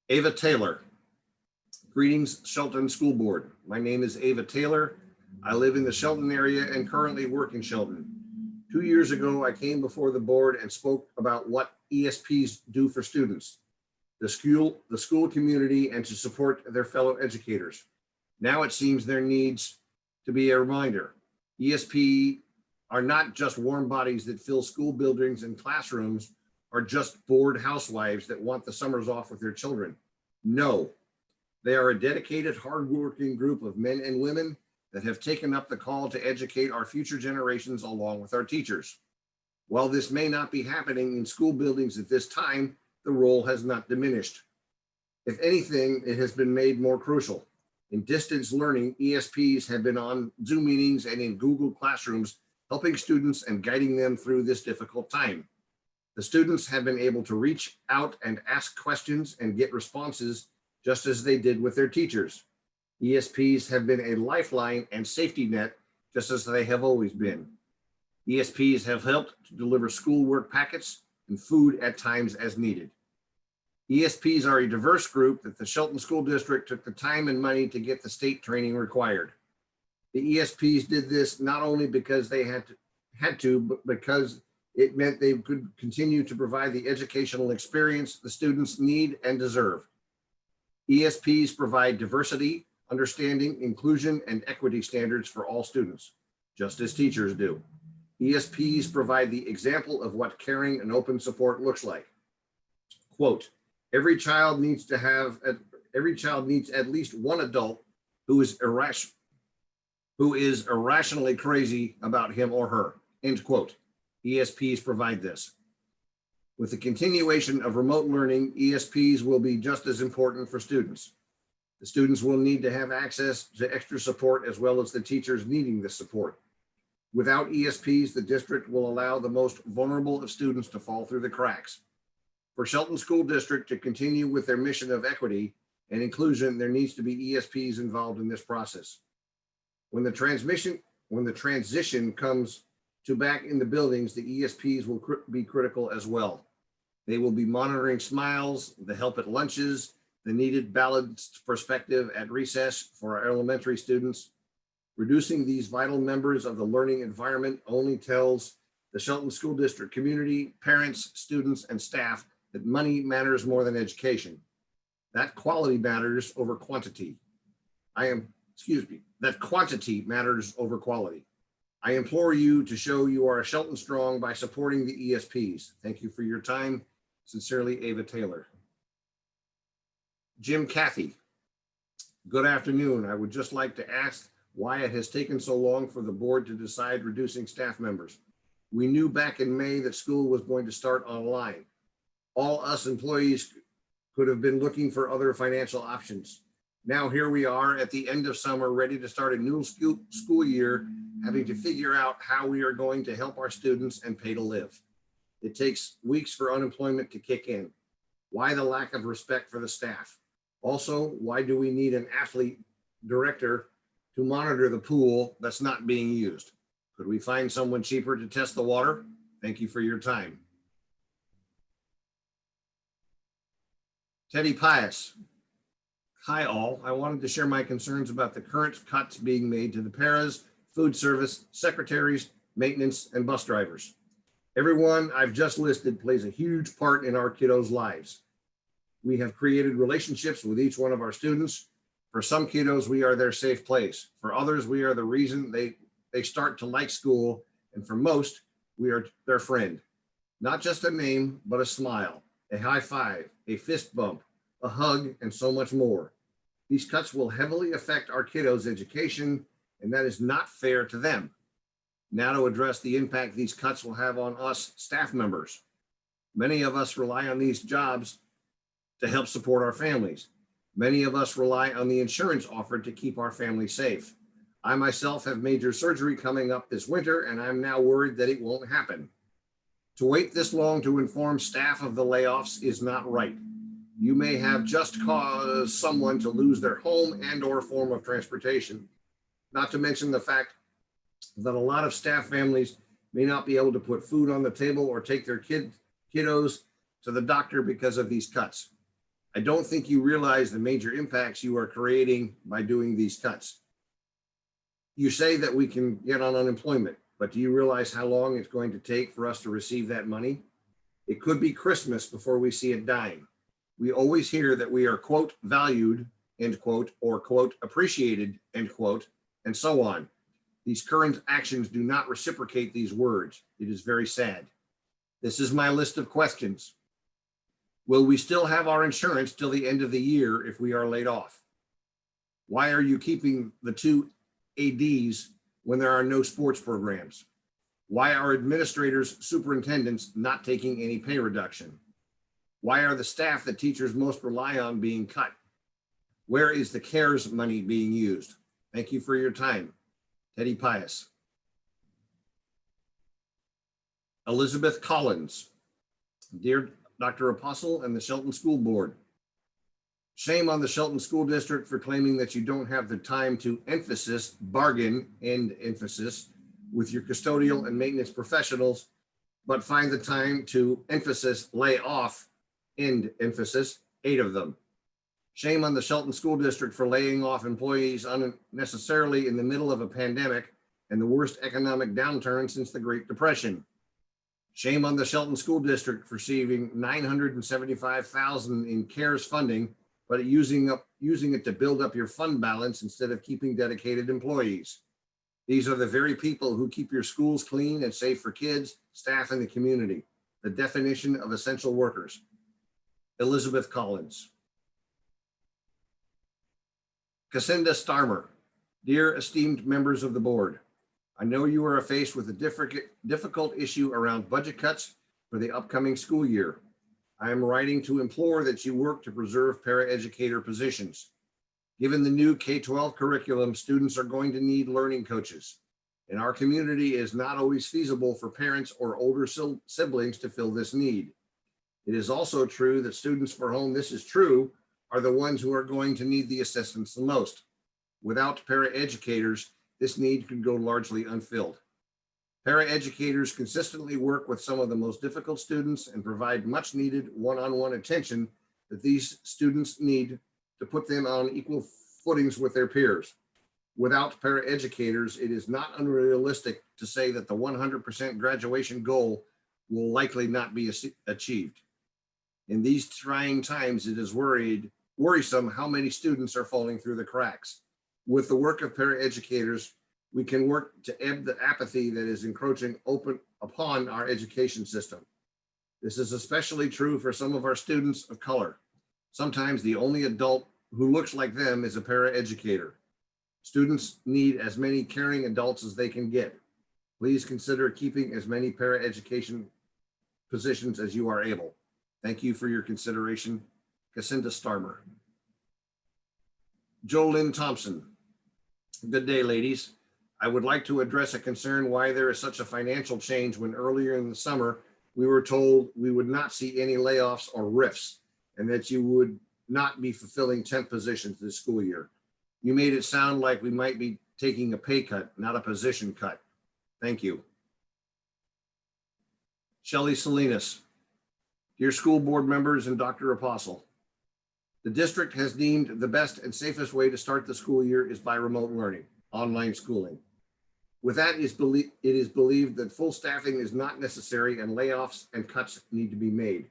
Ava Taylor. Greetings, Shelton School Board. My name is Ava Taylor. I live in the Shelton area and currently work in Shelton. 2 years ago, I came before the board and spoke about what ESPs do for students, the school community, and to support their fellow educators. Now it seems there needs to be a reminder. ESP are not just warm bodies that fill school buildings and classrooms, or just bored housewives that want the summers off with their children. No, they are a dedicated, hardworking group of men and women that have taken up the call to educate our future generations along with our teachers. While this may not be happening in school buildings at this time, the role has not diminished. If anything, it has been made more crucial. In distance learning, ESPs have been on Zoom meetings and in Google Classrooms, helping students and guiding them through this difficult time. The students have been able to reach out and ask questions and get responses just as they did with their teachers. ESPs have been a lifeline and safety net, just as they have always been. ESPs have helped to deliver schoolwork packets and food at times as needed. ESPs are a diverse group that the Shelton School District took the time and money to get the state training required. The ESPs did this not only because they had to, but because it meant they could continue to provide the educational experience the students need and deserve. ESPs provide diversity, understanding, inclusion, and equity standards for all students, just as teachers do. ESPs provide the example of what caring and open support looks like. Quote, every child needs at least one adult who is irrationally crazy about him or her, end quote. ESPs provide this. With the continuation of remote learning, ESPs will be just as important for students. The students will need to have access to extra support as well as the teachers needing this support. Without ESPs, the district will allow the most vulnerable of students to fall through the cracks. For Shelton School District to continue with their mission of equity and inclusion, there needs to be ESPs involved in this process. When the transition comes to back in the buildings, the ESPs will be critical as well. They will be monitoring smiles, the help at lunches, the needed balanced perspective at recess for our elementary students. Reducing these vital members of the learning environment only tells the Shelton School District community, parents, students, and staff that money matters more than education. That quality matters over quantity. That quantity matters over quality. I implore you to show you are Shelton strong by supporting the ESPs. Thank you for your time. Sincerely, Ava Taylor. Jim Cathy. Good afternoon. I would just like to ask why it has taken so long for the board to decide reducing staff members. We knew back in May that school was going to start online. All us employees could have been looking for other financial options. Now here we are at the end of summer, ready to start a new school year, having to figure out how we are going to help our students and pay to live. It takes weeks for unemployment to kick in. Why the lack of respect for the staff? Also, why do we need an athlete director to monitor the pool that's not being used? Could we find someone cheaper to test the water? Thank you for your time. Teddy Pius. Hi all, I wanted to share my concerns about the current cuts being made to the paras, food service, secretaries, maintenance, and bus drivers. Everyone I've just listed plays a huge part in our kiddos' lives. We have created relationships with each one of our students. For some kiddos, we are their safe place. For others, we are the reason they start to like school. And for most, we are their friend. Not just a name, but a smile, a high five, a fist bump, a hug, and so much more. These cuts will heavily affect our kiddos' education, and that is not fair to them. Now to address the impact these cuts will have on us staff members. Many of us rely on these jobs to help support our families. Many of us rely on the insurance offered to keep our families safe. I myself have major surgery coming up this winter, and I'm now worried that it won't happen. To wait this long to inform staff of the layoffs is not right. You may have just caused someone to lose their home and or form of transportation, not to mention the fact that a lot of staff families may not be able to put food on the table or take their kiddos to the doctor because of these cuts. I don't think you realize the major impacts you are creating by doing these cuts. You say that we can get on unemployment, but do you realize how long it's going to take for us to receive that money? It could be Christmas before we see a dime. We always hear that we are, quote, valued, end quote, or, quote, appreciated, end quote, and so on. These current actions do not reciprocate these words. It is very sad. This is my list of questions. Will we still have our insurance till the end of the year if we are laid off? Why are you keeping the 2 ADs when there are no sports programs? Why are administrators, superintendents not taking any pay reduction? Why are the staff that teachers most rely on being cut? Where is the CARES money being used? Thank you for your time. Teddy Pius. Elizabeth Collins. Dear Dr. Apostle and the Shelton School Board, shame on the Shelton School District for claiming that you don't have the time to bargain with your custodial and maintenance professionals, but find the time to lay off, 8 of them. Shame on the Shelton School District for laying off employees unnecessarily in the middle of a pandemic and the worst economic downturn since the Great Depression. Shame on the Shelton School District for receiving $975,000 in CARES funding, but using it to build up your fund balance instead of keeping dedicated employees. These are the very people who keep your schools clean and safe for kids, staff, and the community. The definition of essential workers. Elizabeth Collins. Cassandra Starmer. Dear esteemed members of the board, I know you are faced with a difficult issue around budget cuts for the upcoming school year. I am writing to implore that you work to preserve paraeducator positions. Given the new K-12 curriculum, students are going to need learning coaches. In our community, it is not always feasible for parents or older siblings to fill this need. It is also true that students for whom this is true are the ones who are going to need the assistance the most. Without paraeducators, this need could go largely unfilled. Paraeducators consistently work with some of the most difficult students and provide much needed one-on-one attention that these students need to put them on equal footings with their peers. Without paraeducators, it is not unrealistic to say that the 100% graduation goal will likely not be achieved. In these trying times, it is worrisome how many students are falling through the cracks. With the work of paraeducators, we can work to ebb the apathy that is encroaching upon our education system. This is especially true for some of our students of color. Sometimes the only adult who looks like them is a paraeducator. Students need as many caring adults as they can get. Please consider keeping as many paraeducation positions as you are able. Thank you for your consideration. Cassandra Starmer. Jolynn Thompson. Good day, ladies. I would like to address a concern why there is such a financial change when earlier in the summer, we were told we would not see any layoffs or RIFs and that you would not be fulfilling temp positions this school year. You made it sound like we might be taking a pay cut, not a position cut. Thank you. Shelley Salinas. Dear school board members and Dr. Apostle, the district has deemed the best and safest way to start the school year is by remote learning, online schooling. With that, it is believed that full staffing is not necessary and layoffs and cuts need to be made.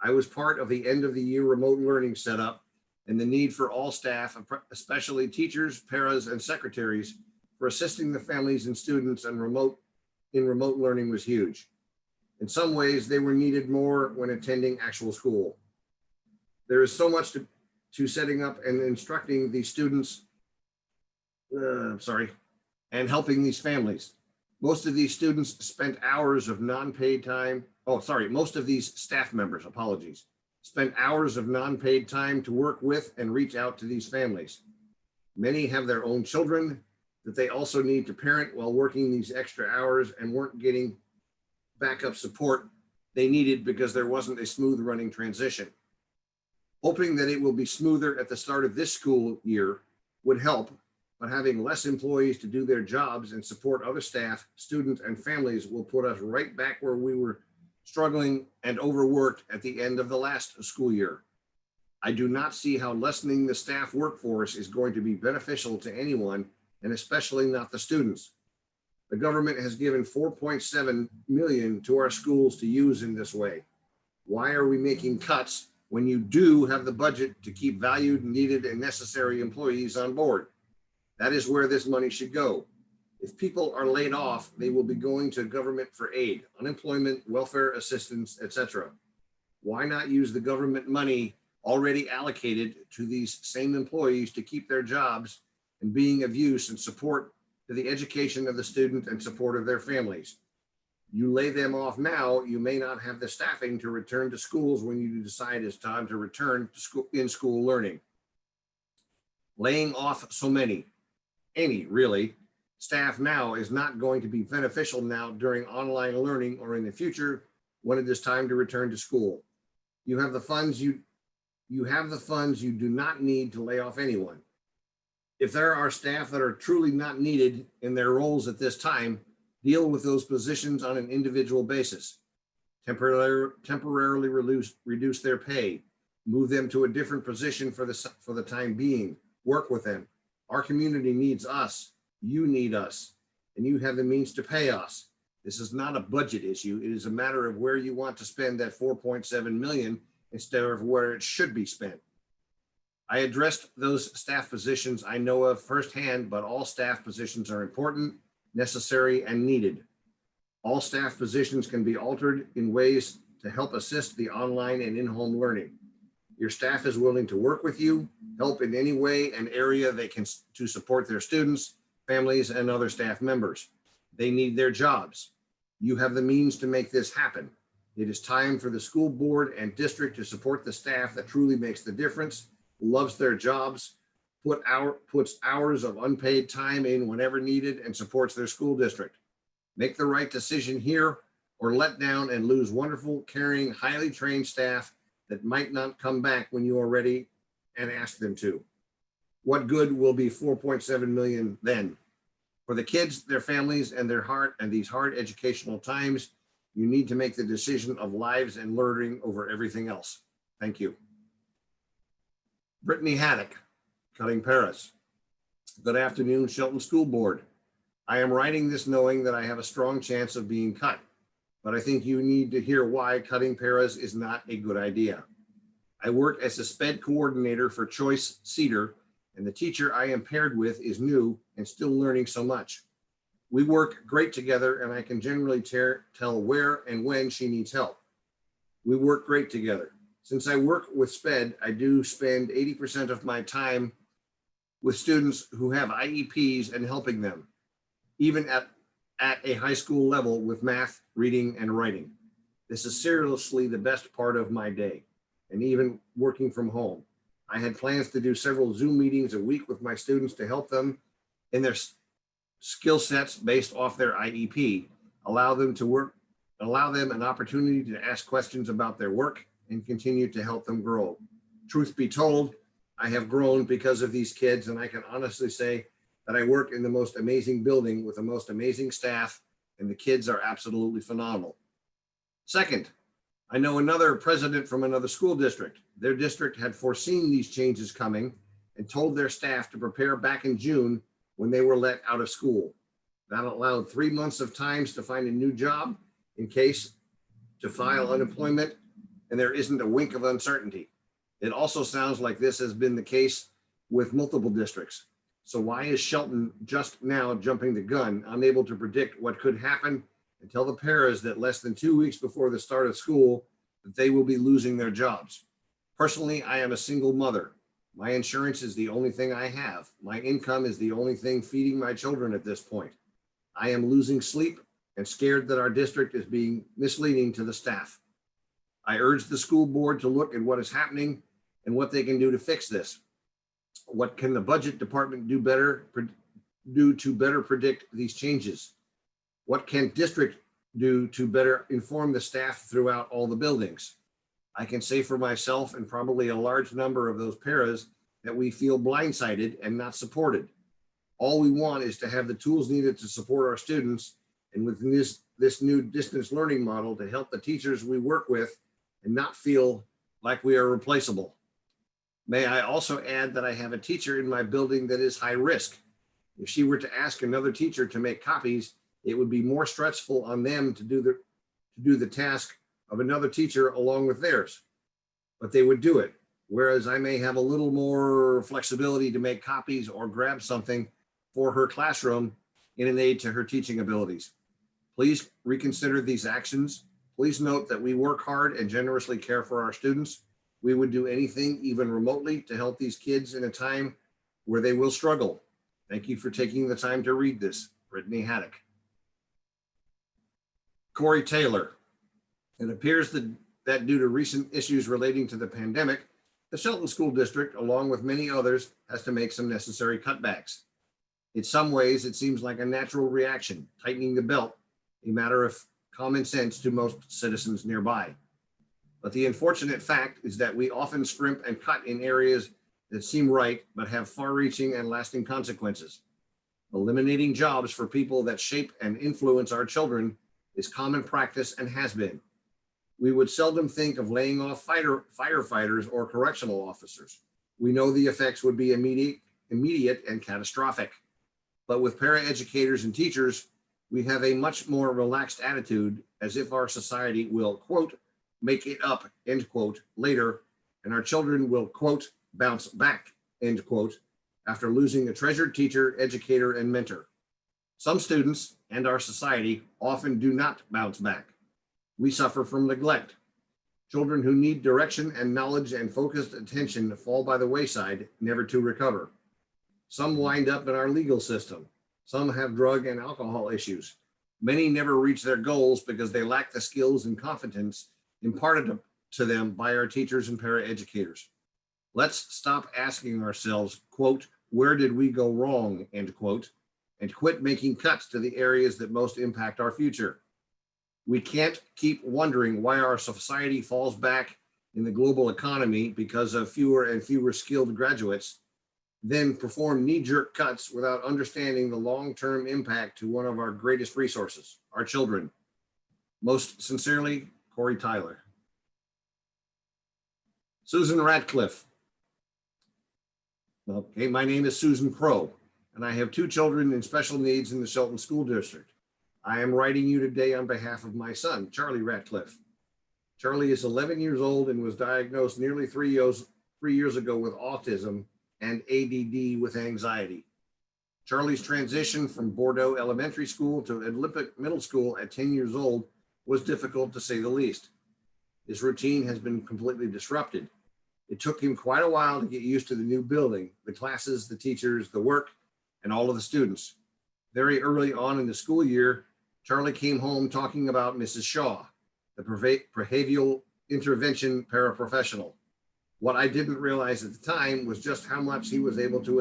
I was part of the end of the year remote learning setup, and the need for all staff, especially teachers, paras, and secretaries, for assisting the families and students in remote learning was huge. In some ways, they were needed more when attending actual school. There is so much to setting up and instructing these students, and helping these families. Most of these students spent hours of non-paid time. Most of these staff members, spent hours of non-paid time to work with and reach out to these families. Many have their own children, that they also need to parent while working these extra hours and weren't getting backup support they needed because there wasn't a smooth running transition. Hoping that it will be smoother at the start of this school year would help, but having less employees to do their jobs and support other staff, students, and families will put us right back where we were struggling and overworked at the end of the last school year. I do not see how lessening the staff workforce is going to be beneficial to anyone, and especially not the students. The government has given $4.7 million to our schools to use in this way. Why are we making cuts when you do have the budget to keep valued, needed, and necessary employees on board? That is where this money should go. If people are laid off, they will be going to government for aid, unemployment, welfare assistance, etc. Why not use the government money already allocated to these same employees to keep their jobs and being of use and support to the education of the student and support of their families? You lay them off now, you may not have the staffing to return to schools when you decide it's time to return to school, in-school learning. Laying off so many, any really, staff now is not going to be beneficial now during online learning or in the future when it is time to return to school. You have the funds you do not need to lay off anyone. If there are staff that are truly not needed in their roles at this time, deal with those positions on an individual basis. Temporarily reduce their pay, move them to a different position for the time being, work with them. Our community needs us, you need us, and you have the means to pay us. This is not a budget issue. It is a matter of where you want to spend that $4.7 million instead of where it should be spent. I addressed those staff positions I know of firsthand, but all staff positions are important, necessary, and needed. All staff positions can be altered in ways to help assist the online and in-home learning. Your staff is willing to work with you, help in any way and area they can to support their students, families, and other staff members. They need their jobs. You have the means to make this happen. It is time for the school board and district to support the staff that truly makes the difference, loves their jobs, puts hours of unpaid time in whenever needed, and supports their school district. Make the right decision here or let down and lose wonderful, caring, highly trained staff that might not come back when you are ready and ask them to. What good will be $4.7 million then? For the kids, their families, and these hard educational times, you need to make the decision of lives and learning over everything else. Thank you. Brittany Haddock, Cutting Paris. Good afternoon, Shelton School Board. I am writing this knowing that I have a strong chance of being cut, but I think you need to hear why cutting paras is not a good idea. I work as a SPED coordinator for Choice Cedar, and the teacher I am paired with is new and still learning so much. We work great together, and I can generally tell where and when she needs help. We work great together. Since I work with SPED, I do spend 80% of my time with students who have IEPs and helping them, even at a high school level with math, reading, and writing. This is seriously the best part of my day, and even working from home. I had plans to do several Zoom meetings a week with my students to help them in their skill sets based off their IEP, allow them an opportunity to ask questions about their work and continue to help them grow. Truth be told, I have grown because of these kids, and I can honestly say that I work in the most amazing building with the most amazing staff, and the kids are absolutely phenomenal. Second, I know another president from another school district. Their district had foreseen these changes coming and told their staff to prepare back in June when they were let out of school. That allowed 3 months of times to find a new job in case to file unemployment, and there isn't a wink of uncertainty. It also sounds like this has been the case with multiple districts. So why is Shelton just now jumping the gun, unable to predict what could happen and tell the paras that less than 2 weeks before the start of school that they will be losing their jobs? Personally, I am a single mother. My insurance is the only thing I have. My income is the only thing feeding my children at this point. I am losing sleep and scared that our district is being misleading to the staff. I urge the school board to look at what is happening and what they can do to fix this. What can the budget department do better do to better predict these changes? What can district do to better inform the staff throughout all the buildings? I can say for myself and probably a large number of those paras that we feel blindsided and not supported. All we want is to have the tools needed to support our students, and with this new distance learning model to help the teachers we work with and not feel like we are replaceable. May I also add that I have a teacher in my building that is high risk. If she were to ask another teacher to make copies, it would be more stressful on them to do the task of another teacher along with theirs, but they would do it. Whereas I may have a little more flexibility to make copies or grab something for her classroom in an aid to her teaching abilities. Please reconsider these actions. Please note that we work hard and generously care for our students. We would do anything, even remotely, to help these kids in a time where they will struggle. Thank you for taking the time to read this. Brittany Haddock. Corey Taylor. It appears that due to recent issues relating to the pandemic, the Shelton School District, along with many others, has to make some necessary cutbacks. In some ways, it seems like a natural reaction, tightening the belt, a matter of common sense to most citizens nearby. But the unfortunate fact is that we often scrimp and cut in areas that seem right, but have far-reaching and lasting consequences. Eliminating jobs for people that shape and influence our children is common practice and has been. We would seldom think of laying off firefighters or correctional officers. We know the effects would be immediate and catastrophic. But with paraeducators and teachers, we have a much more relaxed attitude, as if our society will, quote, make it up, end quote, later, and our children will, quote, bounce back, end quote, after losing a treasured teacher, educator, and mentor. Some students and our society often do not bounce back. We suffer from neglect. Children who need direction and knowledge and focused attention fall by the wayside, never to recover. Some wind up in our legal system. Some have drug and alcohol issues. Many never reach their goals because they lack the skills and competence imparted to them by our teachers and paraeducators. Let's stop asking ourselves, quote, where did we go wrong, end quote, and quit making cuts to the areas that most impact our future. We can't keep wondering why our society falls back in the global economy because of fewer and fewer skilled graduates, then perform knee-jerk cuts without understanding the long-term impact to one of our greatest resources, our children. Most sincerely, Corey Tyler. Susan Radcliffe. Okay, my name is Susan Crow, and I have two children in special needs in the Shelton School District. I am writing you today on behalf of my son, Charlie Radcliffe. Charlie is 11 years old and was diagnosed nearly 3 years ago with autism and ADD with anxiety. Charlie's transition from Bordeaux Elementary School to Olympic Middle School at 10 years old was difficult to say the least. His routine has been completely disrupted. It took him quite a while to get used to the new building, the classes, the teachers, the work, and all of the students. Very early on in the school year, Charlie came home talking about Mrs. Shaw, the behavioral intervention paraprofessional. What I didn't realize at the time was just how much he was able to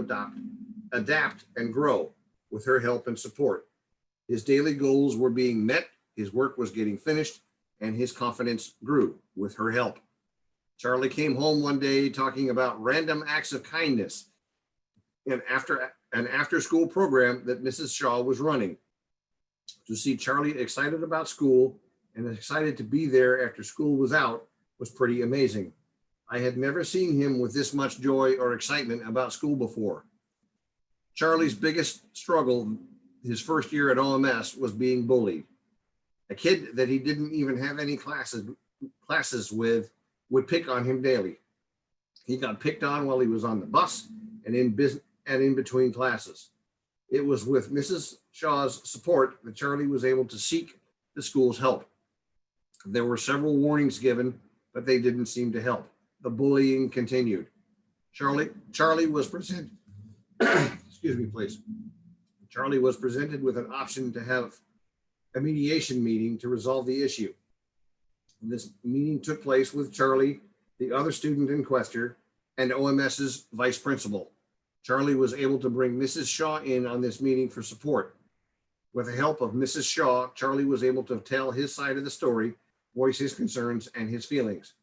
adapt and grow with her help and support. His daily goals were being met, his work was getting finished, and his confidence grew with her help. Charlie came home one day talking about random acts of kindness and after an after-school program that Mrs. Shaw was running. To see Charlie excited about school and excited to be there after school was out was pretty amazing. I had never seen him with this much joy or excitement about school before. Charlie's biggest struggle his first year at OMS was being bullied. A kid that he didn't even have any classes with would pick on him daily. He got picked on while he was on the bus and in between classes. It was with Mrs. Shaw's support that Charlie was able to seek the school's help. There were several warnings given, but they didn't seem to help. The bullying continued. Charlie was presented, excuse me, please. Charlie was presented with an option to have a mediation meeting to resolve the issue. This meeting took place with Charlie, the other student in question, and OMS's vice principal. Charlie was able to bring Mrs. Shaw in on this meeting for support. With the help of Mrs. Shaw, Charlie was able to tell his side of the story, voice his concerns and his feelings.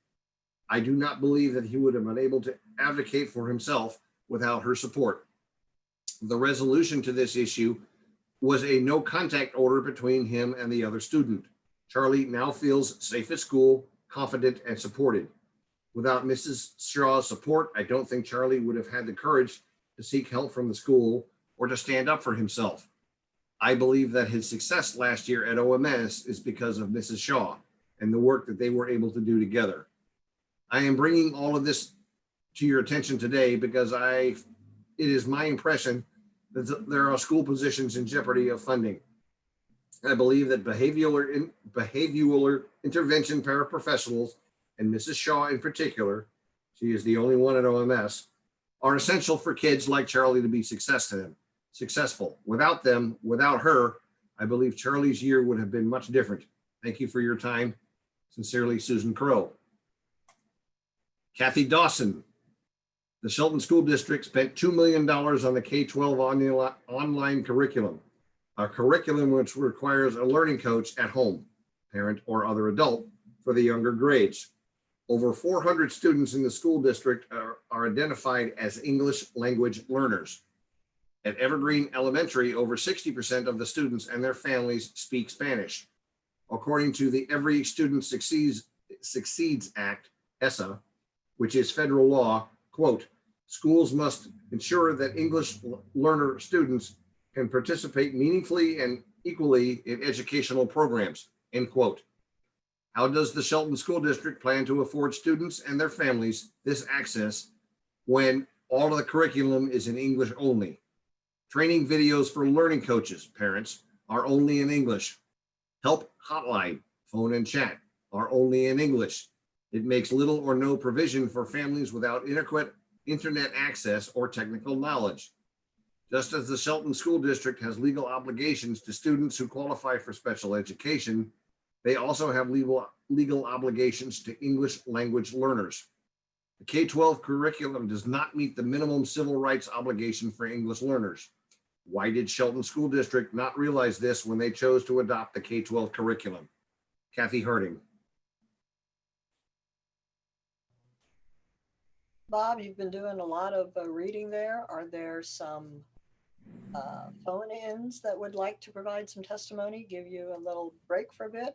I do not believe that he would have been able to advocate for himself without her support. The resolution to this issue was a no contact order between him and the other student. Charlie now feels safe at school, confident and supported. Without Mrs. Shaw's support, I don't think Charlie would have had the courage to seek help from the school or to stand up for himself. I believe that his success last year at OMS is because of Mrs. Shaw and the work that they were able to do together. I am bringing all of this to your attention today because it is my impression that there are school positions in jeopardy of funding. I believe that behavioral intervention paraprofessionals, and Mrs. Shaw in particular, she is the only one at OMS, are essential for kids like Charlie to be successful. Without them, without her, I believe Charlie's year would have been much different. Thank you for your time. Sincerely, Susan Crow. Kathy Dawson. The Shelton School District spent $2 million on the K-12 online curriculum, a curriculum which requires a learning coach at home, parent or other adult, for the younger grades. Over 400 students in the school district are identified as English language learners. At Evergreen Elementary, over 60% of the students and their families speak Spanish. According to the Every Student Succeeds Act, ESSA, which is federal law, quote, schools must ensure that English learner students can participate meaningfully and equally in educational programs, end quote. How does the Shelton School District plan to afford students and their families this access when all of the curriculum is in English only? Training videos for learning coaches, parents, are only in English. Help hotline, phone and chat are only in English. It makes little or no provision for families without adequate internet access or technical knowledge. Just as the Shelton School District has legal obligations to students who qualify for special education, they also have legal obligations to English language learners. The K-12 curriculum does not meet the minimum civil rights obligation for English learners. Why did Shelton School District not realize this when they chose to adopt the K-12 curriculum? Kathy Harding. Bob, you've been doing a lot of reading there. Are there some phone-ins that would like to provide some testimony, give you a little break for a bit?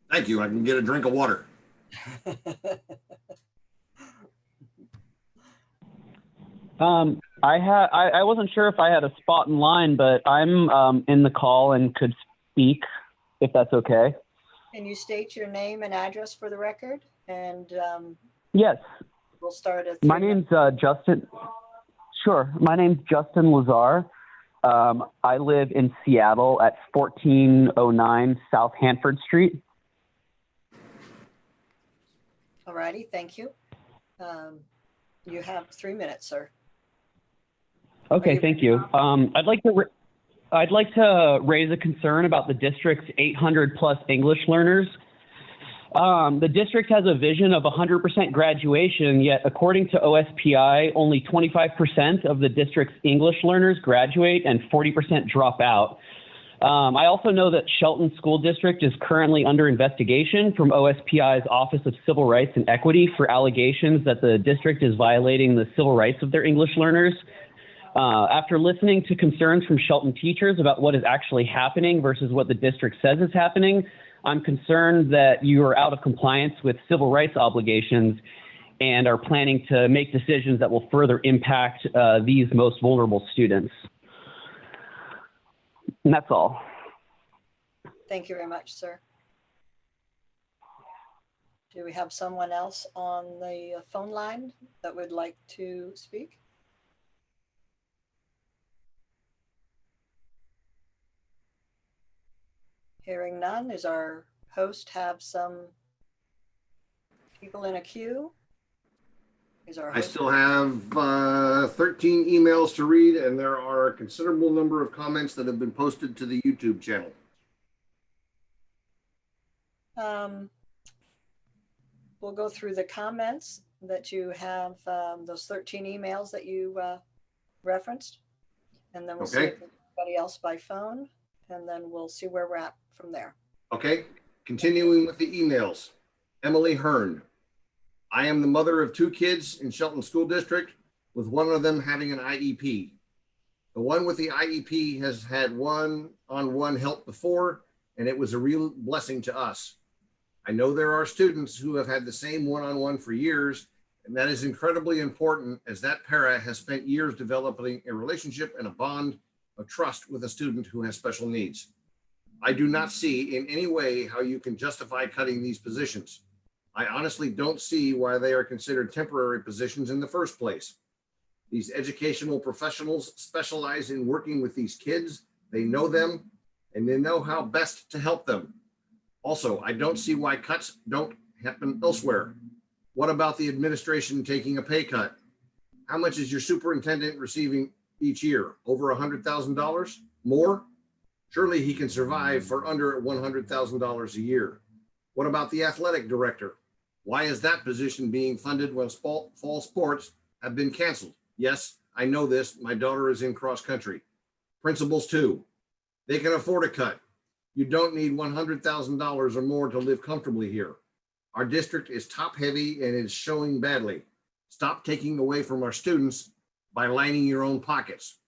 Thank you. I can get a drink of water. I wasn't sure if I had a spot in line, but I'm in the call and could speak if that's okay. Can you state your name and address for the record? And Yes. we'll start at My name's Justin. Sure. My name's Justin Lazar. I live in Seattle at 1409 South Hanford Street. All righty, thank you. You have 3 minutes, sir. Okay, thank you. I'd like to raise a concern about the district's 800 plus English learners. The district has a vision of 100% graduation, yet according to OSPI, only 25% of the district's English learners graduate and 40% drop out. I also know that Shelton School District is currently under investigation from OSPI's Office of Civil Rights and Equity for allegations that the district is violating the civil rights of their English learners. After listening to concerns from Shelton teachers about what is actually happening versus what the district says is happening, I'm concerned that you are out of compliance with civil rights obligations and are planning to make decisions that will further impact these most vulnerable students. And that's all. Thank you very much, sir. Do we have someone else on the phone line that would like to speak? Hearing none, does our host have some people in a queue? I still have 13 emails to read, and there are a considerable number of comments that have been posted to the YouTube channel. We'll go through the comments that you have, those 13 emails that you referenced. And then we'll see Okay. if there's anybody else by phone, and then we'll see where we're at from there. Okay, continuing with the emails. Emily Hearn. I am the mother of 2 kids in Shelton School District, with one of them having an IEP. The one with the IEP has had one-on-one help before, and it was a real blessing to us. I know there are students who have had the same one-on-one for years, and that is incredibly important, as that para has spent years developing a relationship and a bond of trust with a student who has special needs. I do not see in any way how you can justify cutting these positions. I honestly don't see why they are considered temporary positions in the first place. These educational professionals specialize in working with these kids. They know them, and they know how best to help them. Also, I don't see why cuts don't happen elsewhere. What about the administration taking a pay cut? How much is your superintendent receiving each year? Over $100,000? More? Surely he can survive for under $100,000 a year. What about the athletic director? Why is that position being funded when fall sports have been canceled? Yes, I know this. My daughter is in cross country. Principals too. They can afford a cut. You don't need $100,000 or more to live comfortably here. Our district is top heavy and is showing badly. Stop taking away from our students by lining your own pockets.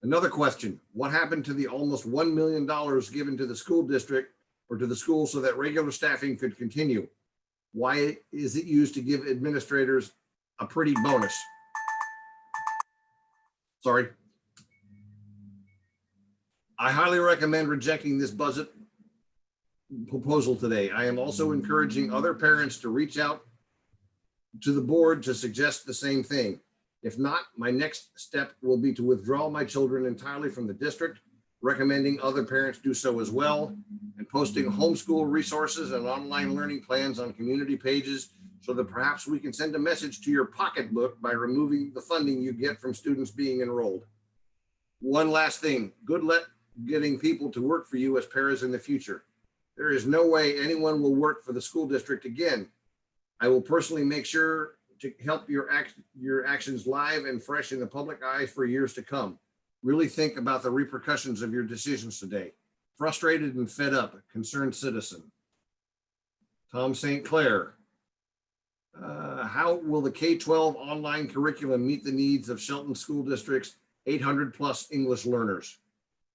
Another question, what happened to the almost $1 million given to the school district or to the school so that regular staffing could continue? Why is it used to give administrators a pretty bonus? Sorry. I highly recommend rejecting this budget proposal today. I am also encouraging other parents to reach out to the board to suggest the same thing. If not, my next step will be to withdraw my children entirely from the district, recommending other parents do so as well, and posting homeschool resources and online learning plans on community pages so that perhaps we can send a message to your pocketbook by removing the funding you get from students being enrolled. One last thing, good luck getting people to work for you as paras in the future. There is no way anyone will work for the school district again. I will personally make sure to help your actions live and fresh in the public eye for years to come. Really think about the repercussions of your decisions today. Frustrated and fed up, concerned citizen. Tom St. Clair. How will the K-12 online curriculum meet the needs of Shelton School District's 800 plus English learners?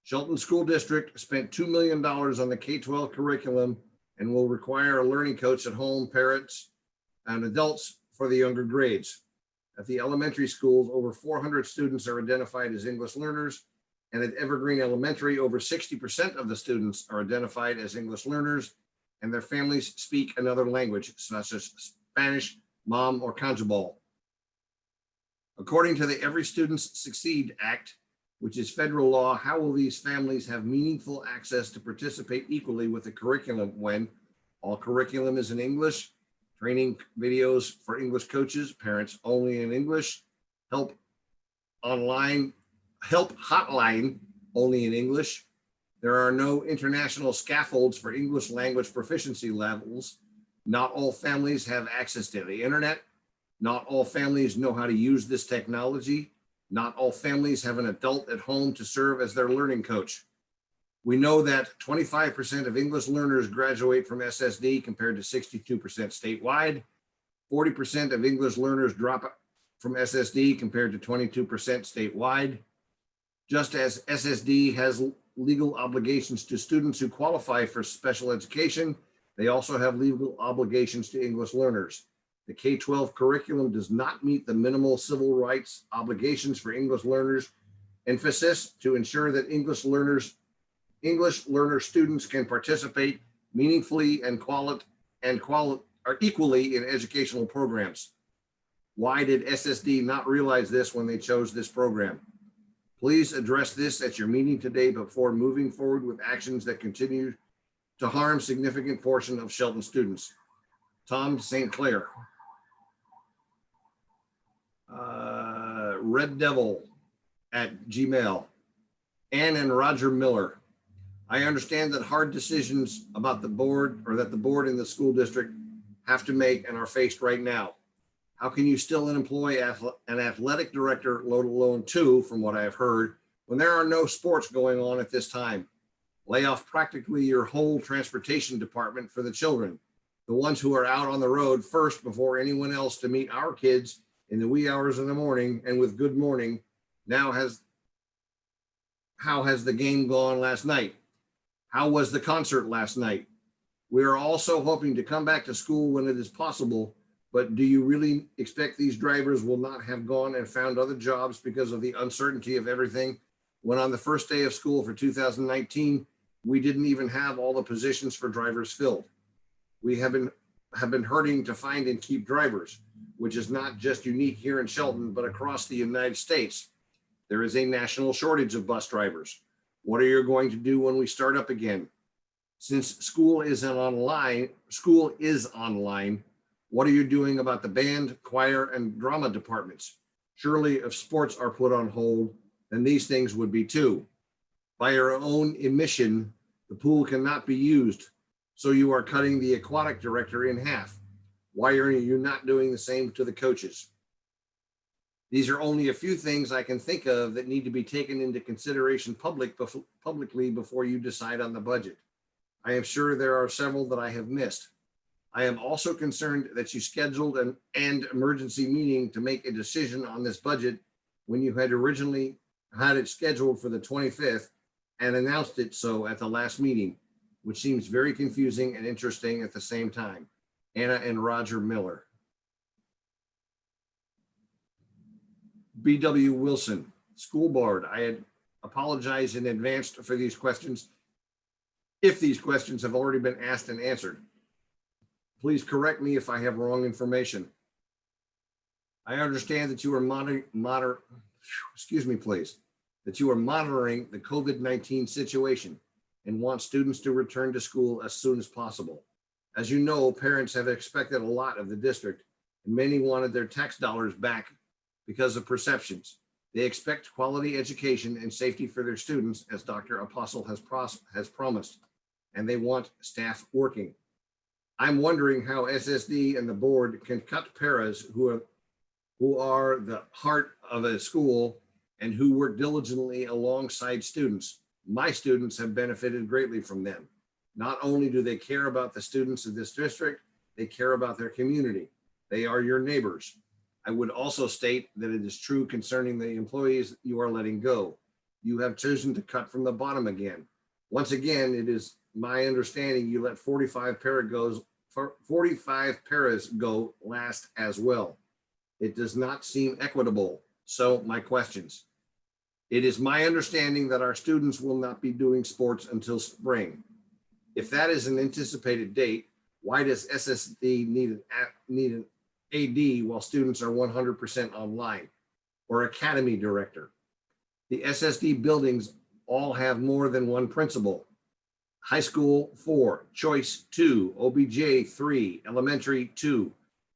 Shelton School District spent $2 million on the K-12 curriculum and will require a learning coach at home, parents, and adults for the younger grades. At the elementary schools, over 400 students are identified as English learners, and at Evergreen Elementary, over 60% of the students are identified as English learners, and their families speak another language, such as Spanish, Mom, or Conjabal. According to the Every Students Succeed Act, which is federal law, how will these families have meaningful access to participate equally with the curriculum when all curriculum is in English, training videos for English coaches, parents only in English, help hotline only in English. There are no international scaffolds for English language proficiency levels. Not all families have access to the internet. Not all families know how to use this technology. Not all families have an adult at home to serve as their learning coach. We know that 25% of English learners graduate from SSD compared to 62% statewide. 40% of English learners drop from SSD compared to 22% statewide. Just as SSD has legal obligations to students who qualify for special education, they also have legal obligations to English learners. The K-12 curriculum does not meet the minimal civil rights obligations for English learners. Emphasis to ensure that English learner students can participate meaningfully and equally in educational programs. Why did SSD not realize this when they chose this program? Please address this at your meeting today before moving forward with actions that continue to harm significant portion of Shelton students. Tom St. Clair. Red Devil at Gmail. Ann and Roger Miller. I understand that hard decisions about the board or that the board in the school district have to make and are faced right now. How can you still employ an athletic director, let alone two, from what I've heard, when there are no sports going on at this time? Lay off practically your whole transportation department for the children, the ones who are out on the road first before anyone else to meet our kids in the wee hours of the morning and with good morning. How has the game gone last night? How was the concert last night? We are also hoping to come back to school when it is possible, but do you really expect these drivers will not have gone and found other jobs because of the uncertainty of everything? When on the first day of school for 2019, we didn't even have all the positions for drivers filled. We have been hurting to find and keep drivers, which is not just unique here in Shelton, but across the United States. There is a national shortage of bus drivers. What are you going to do when we start up again? Since school is online, what are you doing about the band, choir, and drama departments? Surely if sports are put on hold, then these things would be too. By your own admission, the pool cannot be used, so you are cutting the aquatic director in half. Why are you not doing the same to the coaches? These are only a few things I can think of that need to be taken into consideration publicly before you decide on the budget. I am sure there are several that I have missed. I am also concerned that you scheduled an emergency meeting to make a decision on this budget when you had originally had it scheduled for the 25th and announced it so at the last meeting, which seems very confusing and interesting at the same time. Anna and Roger Miller. B.W. Wilson, School Board. I had apologized in advance for these questions if these questions have already been asked and answered. Please correct me if I have wrong information. I understand that you are monitoring the COVID-19 situation and want students to return to school as soon as possible. As you know, parents have expected a lot of the district, and many wanted their tax dollars back because of perceptions. They expect quality education and safety for their students, as Dr. Apostle has promised, and they want staff working. I'm wondering how SSD and the board can cut paras who are the heart of a school and who work diligently alongside students. My students have benefited greatly from them. Not only do they care about the students of this district, they care about their community. They are your neighbors. I would also state that it is true concerning the employees you are letting go. You have chosen to cut from the bottom again. Once again, it is my understanding you let 45 paras go last as well. It does not seem equitable. So my questions. It is my understanding that our students will not be doing sports until spring. If that is an anticipated date, why does SSD need an AD while students are 100% online, or academy director? The SSD buildings all have more than one principal. High school 4, choice 2, OBJ 3, elementary 2.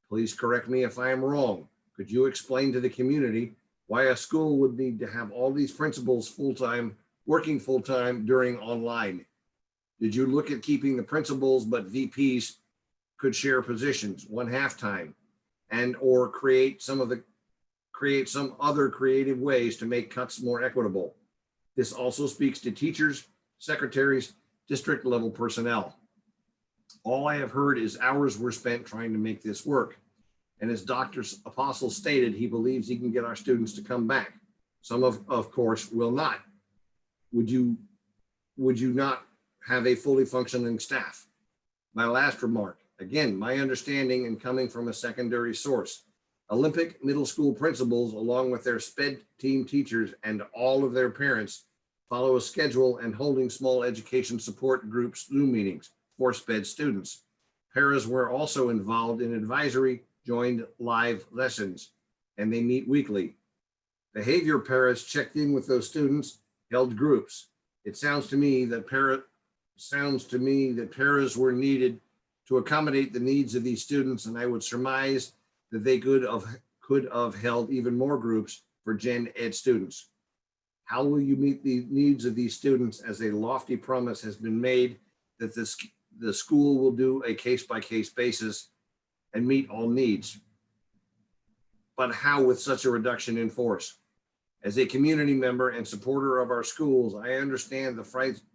Please correct me if I am wrong. Could you explain to the community why a school would need to have all these principals working full-time during online? Did you look at keeping the principals, but VPs could share positions, one half-time, and or create some other creative ways to make cuts more equitable? This also speaks to teachers, secretaries, district level personnel. All I have heard is hours were spent trying to make this work. And as Dr. Apostle stated, he believes he can get our students to come back. Some of course will not. Would you not have a fully functioning staff? My last remark, again, my understanding and coming from a secondary source, Olympic middle school principals, along with their SPED team teachers and all of their parents, follow a schedule and holding small education support group Zoom meetings for SPED students. Paras were also involved in advisory, joined live lessons, and they meet weekly. Behavior paras checked in with those students, held groups. It sounds to me that paras were needed to accommodate the needs of these students, and I would surmise that they could have held even more groups for gen ed students. How will you meet the needs of these students, as a lofty promise has been made that the school will do a case-by-case basis and meet all needs? but how with such a reduction in force? As a community member and supporter of our schools, I understand the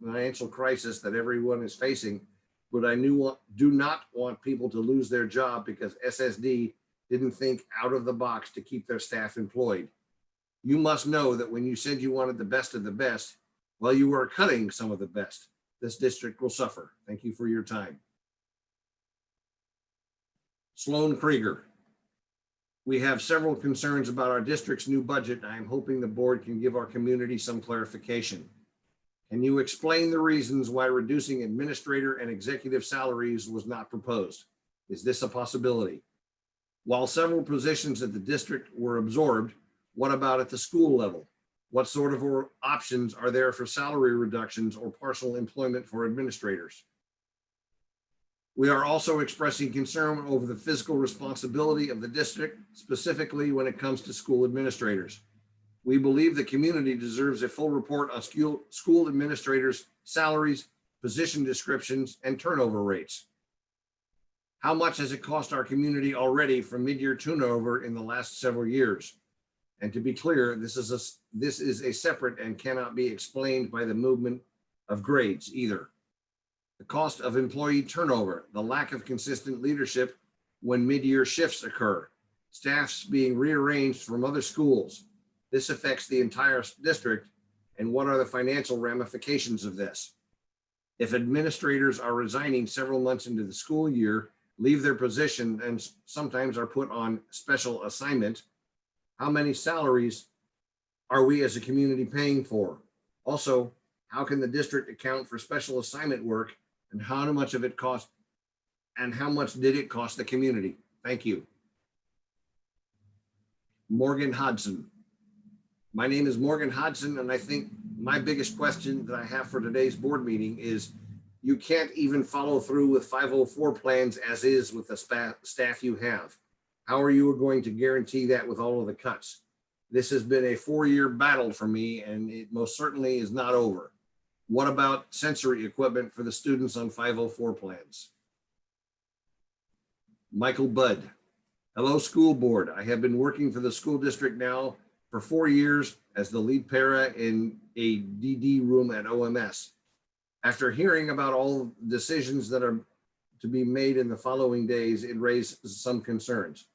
financial crisis that everyone is facing, but I do not want people to lose their job because SSD didn't think out of the box to keep their staff employed. You must know that when you said you wanted the best of the best, well, you were cutting some of the best. This district will suffer. Thank you for your time. Sloan Krieger. We have several concerns about our district's new budget. I am hoping the board can give our community some clarification. Can you explain the reasons why reducing administrator and executive salaries was not proposed? Is this a possibility? While several positions at the district were absorbed, what about at the school level? What sort of options are there for salary reductions or partial employment for administrators? We are also expressing concern over the fiscal responsibility of the district, specifically when it comes to school administrators. We believe the community deserves a full report on school administrators' salaries, position descriptions, and turnover rates. How much has it cost our community already from mid-year turnover in the last several years? And to be clear, this is a separate and cannot be explained by the movement of grades either. The cost of employee turnover, the lack of consistent leadership when mid-year shifts occur, staffs being rearranged from other schools. This affects the entire district, and what are the financial ramifications of this? If administrators are resigning several months into the school year, leave their position, and sometimes are put on special assignment, how many salaries are we as a community paying for? Also, how can the district account for special assignment work, and how much of it cost, and how much did it cost the community? Thank you. Morgan Hodson. My name is Morgan Hodson, and I think my biggest question that I have for today's board meeting is you can't even follow through with 504 plans as is with the staff you have. How are you going to guarantee that with all of the cuts? This has been a 4-year battle for me, and it most certainly is not over. What about sensory equipment for the students on 504 plans? Michael Budd. Hello, school board. I have been working for the school district now for 4 years as the lead para in a DD room at OMS. After hearing about all decisions that are to be made in the following days, it raised some concerns.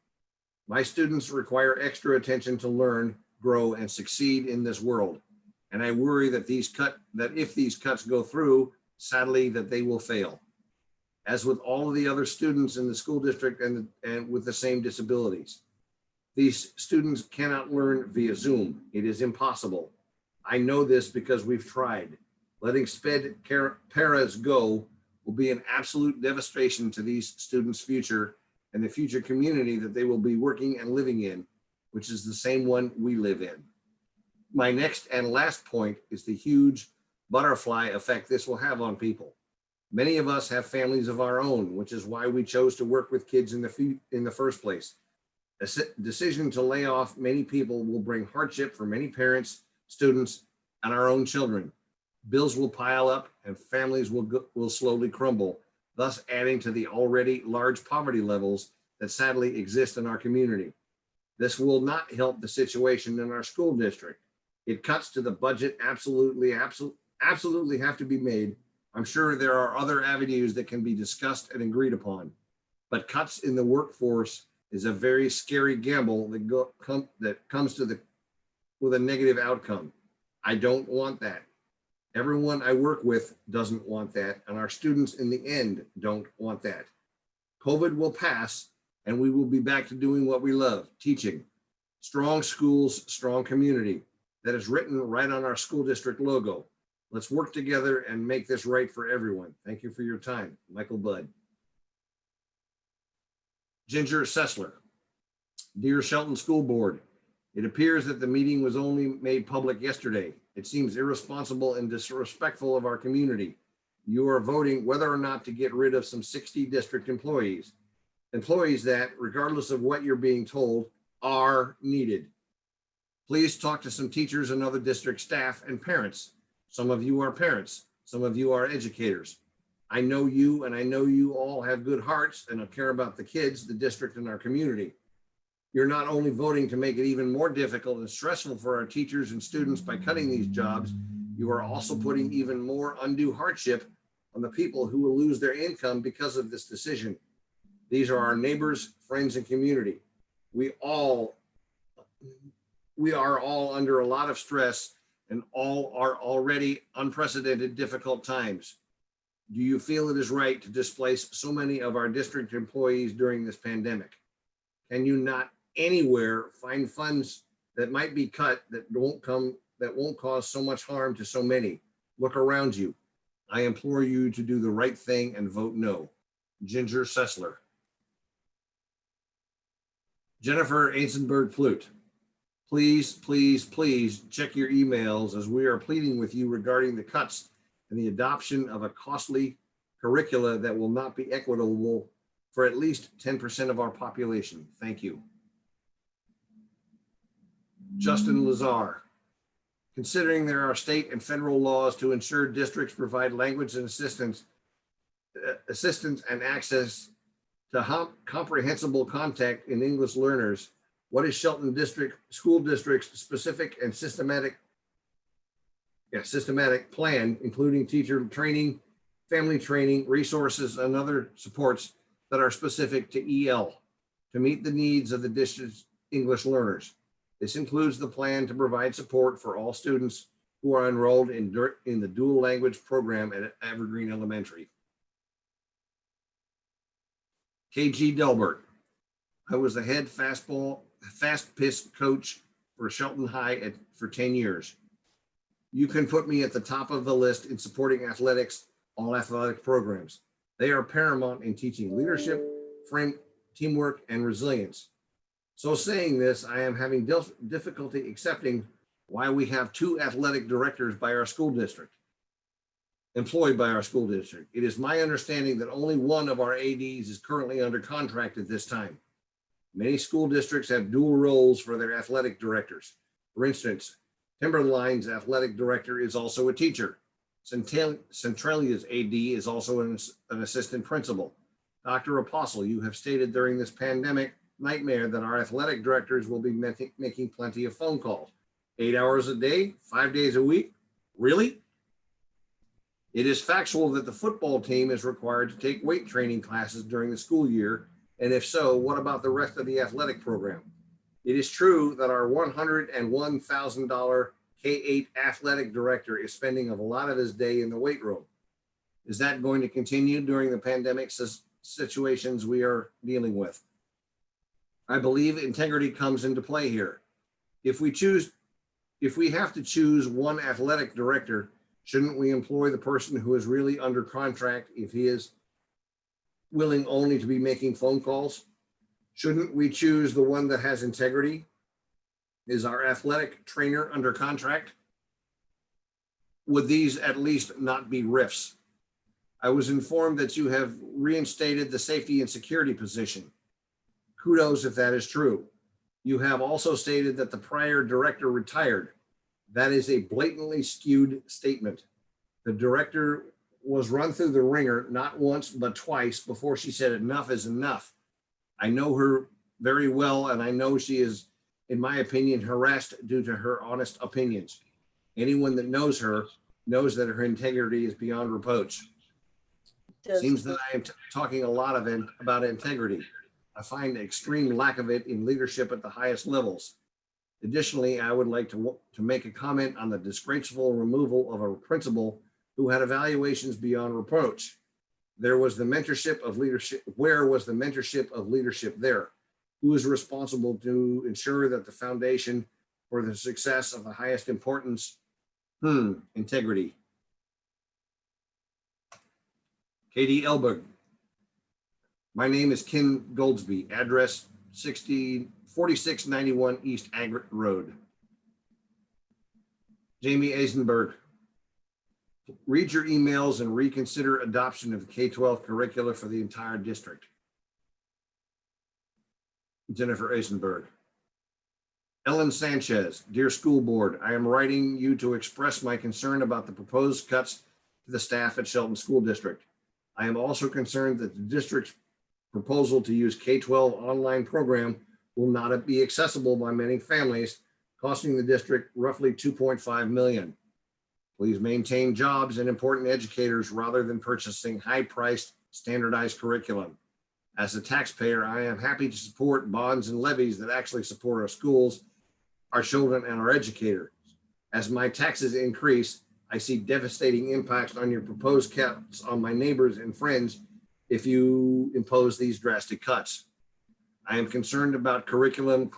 My students require extra attention to learn, grow, and succeed in this world. And I worry that if these cuts go through, sadly, that they will fail. As with all of the other students in the school district and with the same disabilities. These students cannot learn via Zoom. It is impossible. I know this because we've tried. Letting SPED paras go will be an absolute devastation to these students' future and the future community that they will be working and living in, which is the same one we live in. My next and last point is the huge butterfly effect this will have on people. Many of us have families of our own, which is why we chose to work with kids in the first place. A decision to lay off many people will bring hardship for many parents, students, and our own children. Bills will pile up and families will slowly crumble, thus adding to the already large poverty levels that sadly exist in our community. This will not help the situation in our school district. It cuts to the budget absolutely have to be made. I'm sure there are other avenues that can be discussed and agreed upon, but cuts in the workforce is a very scary gamble that comes with a negative outcome. I don't want that. Everyone I work with doesn't want that, and our students in the end don't want that. COVID will pass, and we will be back to doing what we love, teaching. Strong schools, strong community. That is written right on our school district logo. Let's work together and make this right for everyone. Thank you for your time. Michael Budd. Ginger Sessler. Dear Shelton School Board, it appears that the meeting was only made public yesterday. It seems irresponsible and disrespectful of our community. You are voting whether or not to get rid of some 60 district employees. Employees that, regardless of what you're being told, are needed. Please talk to some teachers and other district staff and parents. Some of you are parents. Some of you are educators. I know you, and I know you all have good hearts and care about the kids, the district, and our community. You're not only voting to make it even more difficult and stressful for our teachers and students by cutting these jobs, you are also putting even more undue hardship on the people who will lose their income because of this decision. These are our neighbors, friends, and community. We are all under a lot of stress and all are already unprecedented difficult times. Do you feel it is right to displace so many of our district employees during this pandemic? Can you not anywhere find funds that might be cut that won't cause so much harm to so many? Look around you. I implore you to do the right thing and vote no. Ginger Sessler. Jennifer Aisenberg-Flute. Please, please, please check your emails as we are pleading with you regarding the cuts and the adoption of a costly curricula that will not be equitable for at least 10% of our population. Thank you. Justin Lazar. Considering there are state and federal laws to ensure districts provide language and assistance and access to comprehensible contact in English learners, what is Shelton School District's specific and systematic plan, including teacher training, family training, resources, and other supports that are specific to EL to meet the needs of the district's English learners? This includes the plan to provide support for all students who are enrolled in the dual language program at Evergreen Elementary. KG Delbert. I was the head fast pitch coach for Shelton High for 10 years. You can put me at the top of the list in supporting athletics, all athletic programs. They are paramount in teaching leadership, teamwork, and resilience. So saying this, I am having difficulty accepting why we have 2 athletic directors by our school district, employed by our school district. It is my understanding that only one of our ADs is currently under contract at this time. Many school districts have dual roles for their athletic directors. For instance, Timberline's athletic director is also a teacher. Centralia's AD is also an assistant principal. Dr. Apostle, you have stated during this pandemic nightmare that our athletic directors will be making plenty of phone calls. 8 hours a day, 5 days a week? Really? It is factual that the football team is required to take weight training classes during the school year. And if so, what about the rest of the athletic program? It is true that our $101,000 K-8 athletic director is spending a lot of his day in the weight room. Is that going to continue during the pandemic situations we are dealing with? I believe integrity comes into play here. If we have to choose one athletic director, shouldn't we employ the person who is really under contract if he is willing only to be making phone calls? Shouldn't we choose the one that has integrity? Is our athletic trainer under contract? Would these at least not be riffs? I was informed that you have reinstated the safety and security position. Kudos if that is true. You have also stated that the prior director retired. That is a blatantly skewed statement. The director was run through the ringer not once, but twice before she said enough is enough. I know her very well, and I know she is, in my opinion, harassed due to her honest opinions. Anyone that knows her knows that her integrity is beyond reproach. Seems that I am talking a lot about integrity. I find extreme lack of it in leadership at the highest levels. Additionally, I would like to make a comment on the disgraceful removal of a principal who had evaluations beyond reproach. Where was the mentorship of leadership there? Who is responsible to ensure that the foundation for the success of the highest importance? Integrity. Katie Elberg. My name is Ken Goldsby, address 4691 East Agric Road. Jamie Eisenberg. Read your emails and reconsider adoption of the K-12 curricula for the entire district. Jennifer Eisenberg. Ellen Sanchez, dear school board, I am writing you to express my concern about the proposed cuts to the staff at Shelton School District. I am also concerned that the district's proposal to use K-12 online program will not be accessible by many families, costing the district roughly $2.5 million. Please maintain jobs and important educators rather than purchasing high-priced standardized curriculum. As a taxpayer, I am happy to support bonds and levies that actually support our schools, our children, and our educators. As my taxes increase, I see devastating impacts on your proposed cuts on my neighbors and friends if you impose these drastic cuts. I am concerned about curriculum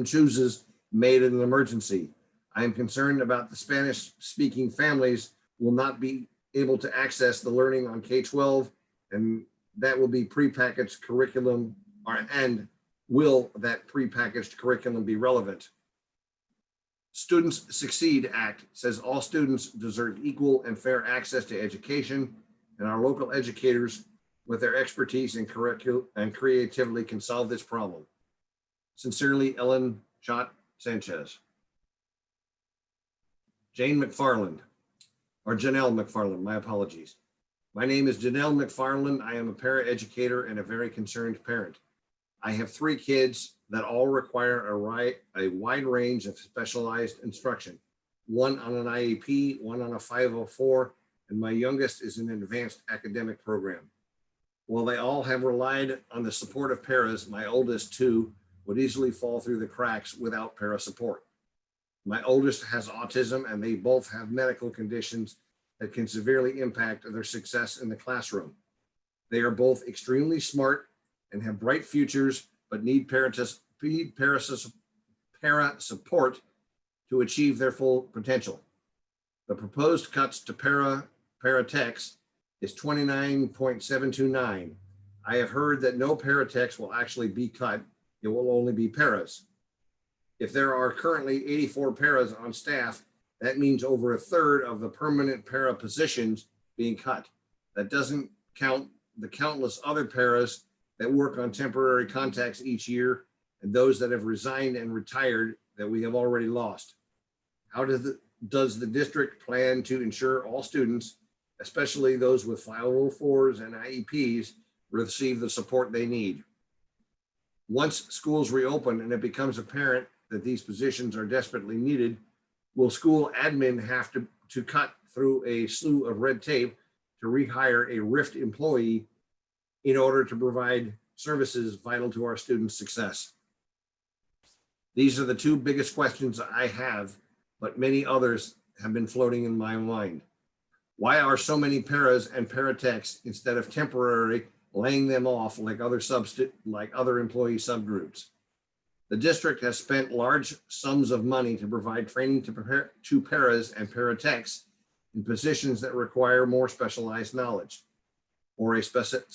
choices made in an emergency. I am concerned about the Spanish-speaking families will not be able to access the learning on K-12, and that will be prepackaged curriculum, and will that prepackaged curriculum be relevant? Students Succeed Act says all students deserve equal and fair access to education, and our local educators with their expertise and curriculum and creativity can solve this problem. Sincerely, Ellen Schott Sanchez. Janelle McFarland, my apologies. My name is Janelle McFarland. I am a paraeducator and a very concerned parent. I have 3 kids that all require a wide range of specialized instruction, one on an IEP, one on a 504, and my youngest is in an advanced academic program. While they all have relied on the support of paras, my oldest 2 would easily fall through the cracks without para support. My oldest has autism, and they both have medical conditions that can severely impact their success in the classroom. They are both extremely smart and have bright futures, but need para support to achieve their full potential. The proposed cuts to paratechs is 29.729. I have heard that no paratechs will actually be cut. It will only be paras. If there are currently 84 paras on staff, that means over a third of the permanent para positions being cut. That doesn't count the countless other paras that work on temporary contacts each year, and those that have resigned and retired that we have already lost. How does the district plan to ensure all students, especially those with 504s and IEPs, receive the support they need? Once schools reopen and it becomes apparent that these positions are desperately needed, will school admin have to cut through a slew of red tape to rehire a RIFT employee in order to provide services vital to our students' success? These are the 2 biggest questions I have, but many others have been floating in my mind. Why are so many paras and paratechs, instead of temporary, laying them off like other employee subgroups? The district has spent large sums of money to provide training to paras and paratechs in positions that require more specialized knowledge or a specific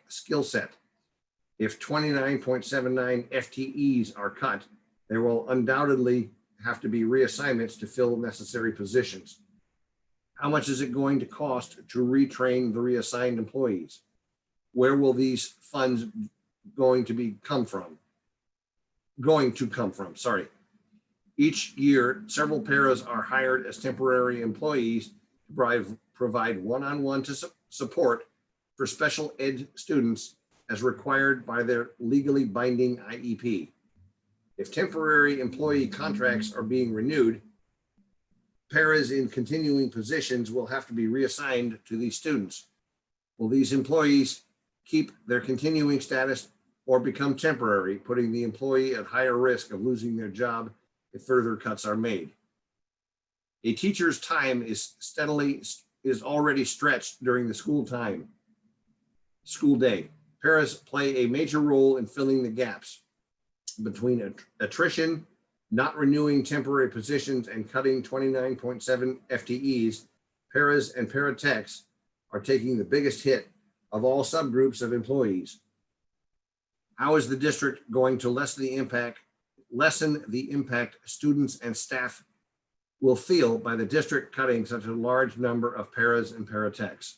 skill set. If 29.79 FTEs are cut, there will undoubtedly have to be reassignments to fill necessary positions. How much is it going to cost to retrain the reassigned employees? Where will these funds going to come from? Sorry. Each year, several paras are hired as temporary employees to provide one-on-one support for special ed students as required by their legally binding IEP. If temporary employee contracts are being renewed, paras in continuing positions will have to be reassigned to these students. Will these employees keep their continuing status or become temporary, putting the employee at higher risk of losing their job if further cuts are made? A teacher's time is already stretched during the school day. Paras play a major role in filling the gaps between attrition, not renewing temporary positions, and cutting 29.7 FTEs. Paras and paratechs are taking the biggest hit of all subgroups of employees. How is the district going to lessen the impact students and staff will feel by the district cutting such a large number of paras and paratechs?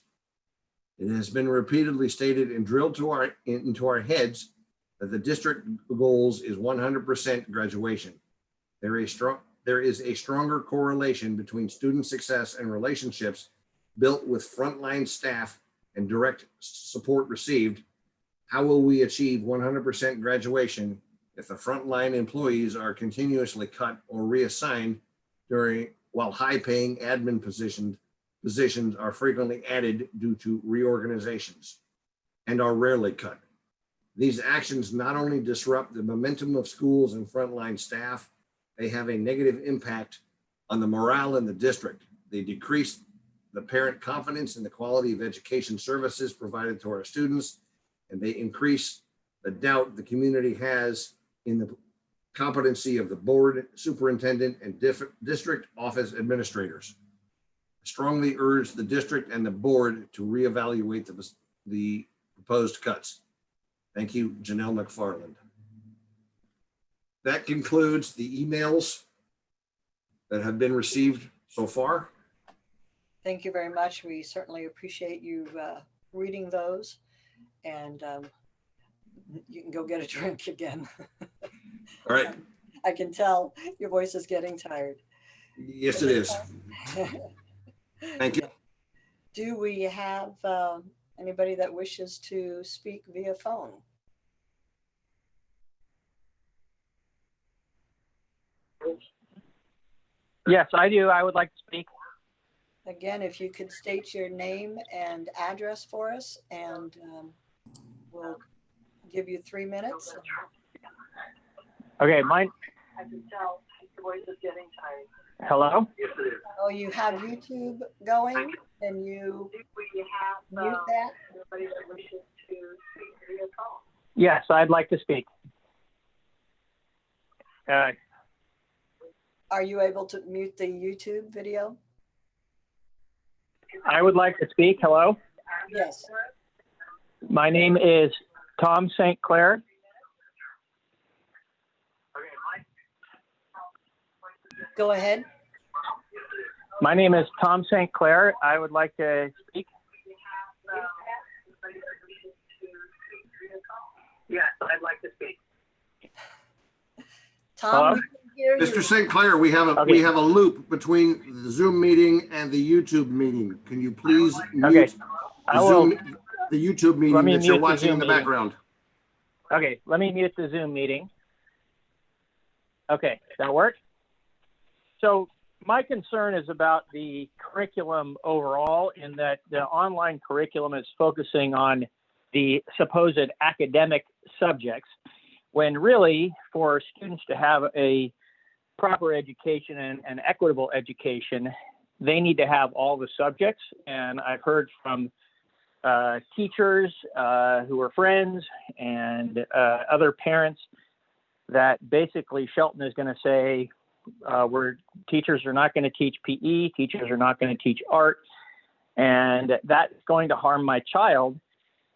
It has been repeatedly stated and drilled into our heads that the district goals is 100% graduation. There is a stronger correlation between student success and relationships built with frontline staff and direct support received, how will we achieve 100% graduation if the frontline employees are continuously cut or reassigned while high-paying admin positions are frequently added due to reorganizations and are rarely cut? These actions not only disrupt the momentum of schools and frontline staff, they have a negative impact on the morale in the district. They decrease the parent confidence in the quality of education services provided to our students, and they increase the doubt the community has in the competency of the board, superintendent, and district office administrators. I strongly urge the district and the board to reevaluate the proposed cuts. Thank you, Janelle McFarland. That concludes the emails that have been received so far. Thank you very much. We certainly appreciate you reading those, and you can go get a drink again. All right. I can tell your voice is getting tired. Yes, it is. Thank you. Do we have anybody that wishes to speak via phone? Yes, I do. I would like to speak. Again, if you could state your name and address for us, and we'll give you 3 minutes. Okay, I can tell your voice is getting tired. hello? Oh, you have YouTube going? Can you mute that? Anybody that wishes to speak via phone? Yes, I'd like to speak. Are you able to mute the YouTube video? I would like to speak. Hello? Yes. My name is Tom St. Clair. Go ahead. My name is Tom St. Clair. I would like to speak. Yes, I'd like to speak. Tom, Hello? we can hear you. Mr. St. Clair, we have Okay. a loop between the Zoom meeting and the YouTube meeting. Can you please Okay. mute I will. the YouTube meeting Let me that you're mute the watching in Zoom the meeting. background? Okay, let me mute the Zoom meeting. Okay, that work? So my concern is about the curriculum overall, in that the online curriculum is focusing on the supposed academic subjects, when really for students to have a proper education and equitable education, they need to have all the subjects. And I've heard from teachers who are friends and other parents that basically Shelton is going to say, teachers are not going to teach PE, teachers are not going to teach art, and that's going to harm my child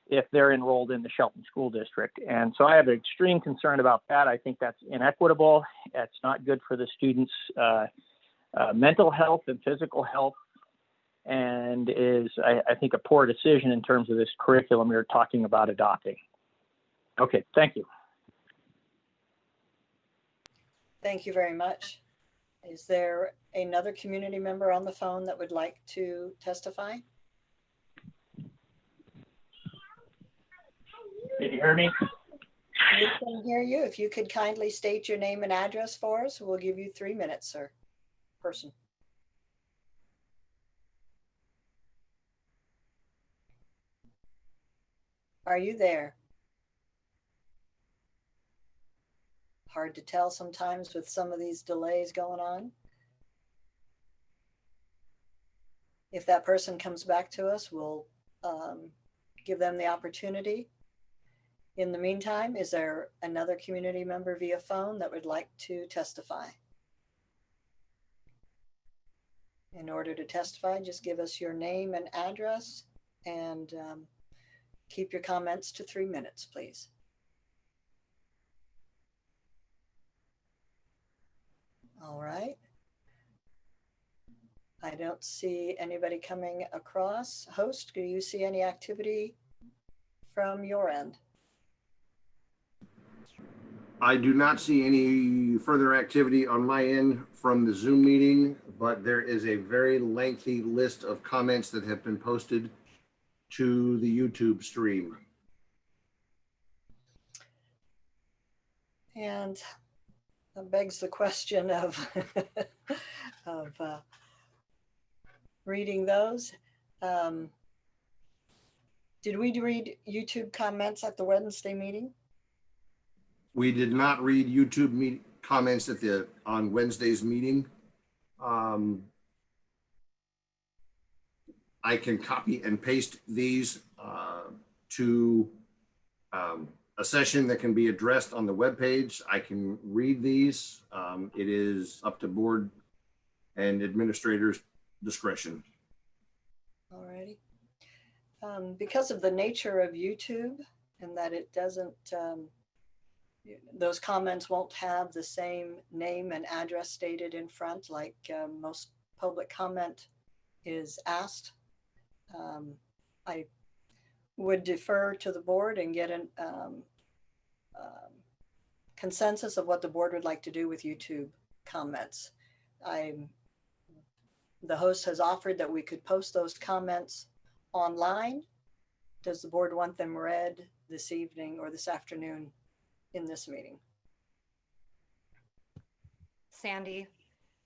if they're enrolled in the Shelton School District. And so I have an extreme concern about that. I think that's inequitable. It's not good for the students' mental health and physical health, and is, I think, a poor decision in terms of this curriculum you're talking about adopting. Okay, thank you. Thank you very much. Is there another community member on the phone that would like to testify? Can you hear me? We can hear you. If you could kindly state your name and address for us, we'll give you 3 minutes, sir. Person. Are you there? Hard to tell sometimes with some of these delays going on. If that person comes back to us, we'll give them the opportunity. In the meantime, is there another community member via phone that would like to testify? In order to testify, just give us your name and address, and keep your comments to 3 minutes, please. All right. I don't see anybody coming across. Host, do you see any activity from your end? I do not see any further activity on my end from the Zoom meeting, but there is a very lengthy list of comments that have been posted to the YouTube stream. And that begs the question of, of reading those. Did we read YouTube comments at the Wednesday meeting? We did not read YouTube comments on Wednesday's meeting. I can copy and paste these to a session that can be addressed on the webpage. I can read these. It is up to board and administrators' discretion. All righty. Because of the nature of YouTube and that it doesn't, those comments won't have the same name and address stated in front like most public comment is asked. I would defer to the board and get a consensus of what the board would like to do with YouTube comments. The host has offered that we could post those comments online. Does the board want them read this evening or this afternoon in this meeting? Sandy,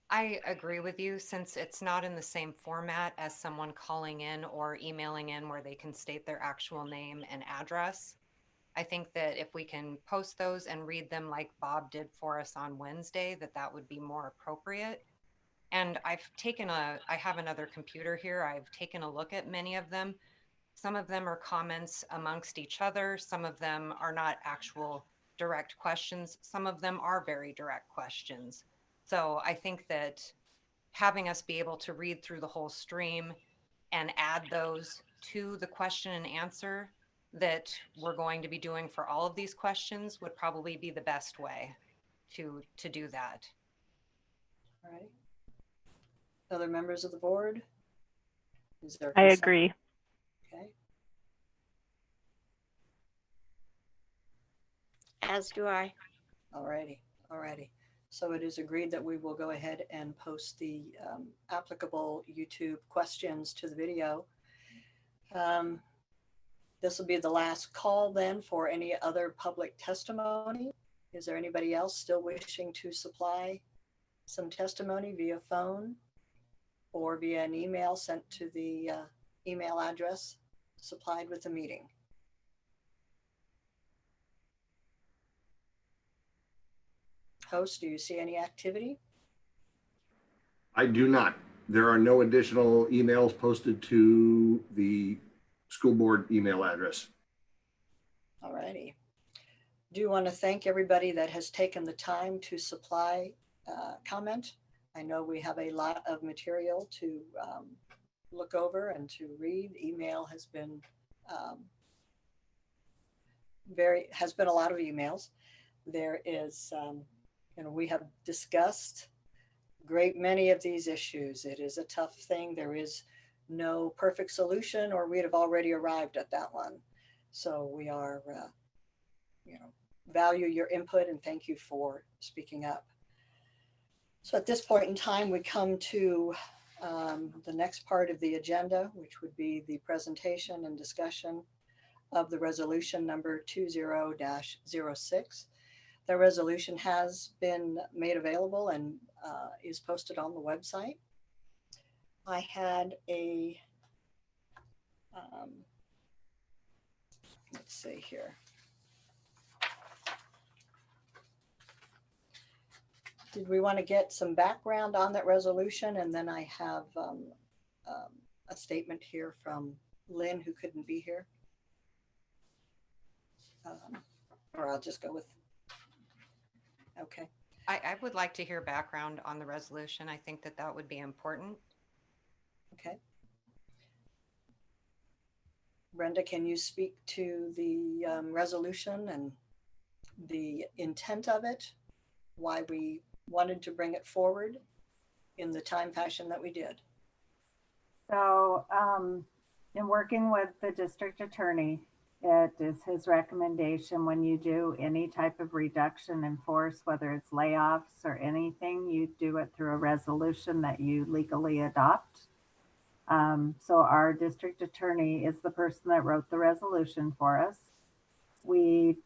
I agree with you since it's not in the same format as someone calling in or emailing in where they can state their actual name and address. I think that if we can post those and read them like Bob did for us on Wednesday, that would be more appropriate. And I have another computer here. I've taken a look at many of them. Some of them are comments amongst each other. Some of them are not actual direct questions. Some of them are very direct questions. So I think that having us be able to read through the whole stream and add those to the question and answer that we're going to be doing for all of these questions would probably be the best way to do that. All right. Other members of the board? Is there I consent? agree. Okay. As do I. All righty. All righty. So it is agreed that we will go ahead and post the applicable YouTube questions to the video. This will be the last call then for any other public testimony. Is there anybody else still wishing to supply some testimony via phone or via an email sent to the email address supplied with the meeting? Host, do you see any activity? I do not. There are no additional emails posted to the school board email address. All righty. Do want to thank everybody that has taken the time to supply comment. I know we have a lot of material to look over and to read. Email has been a lot of emails. There is, we have discussed great many of these issues. It is a tough thing. There is no perfect solution, or we'd have already arrived at that one. So we are, value your input and thank you for speaking up. So at this point in time, we come to the next part of the agenda, which would be the presentation and discussion of the resolution number 20-06. The resolution has been made available and is posted on the website. I had a, let's see here. Did we want to get some background on that resolution? And then I have a statement here from Lynn, who couldn't be here. Or I'll just go with, okay. I would like to hear background on the resolution. I think that would be important. Okay. Brenda, can you speak to the resolution and the intent of it? Why we wanted to bring it forward in the time fashion that we did? So in working with the district attorney, it is his recommendation when you do any type of reduction in force, whether it's layoffs or anything, you do it through a resolution that you legally adopt. So our district attorney is the person that wrote the resolution for us. We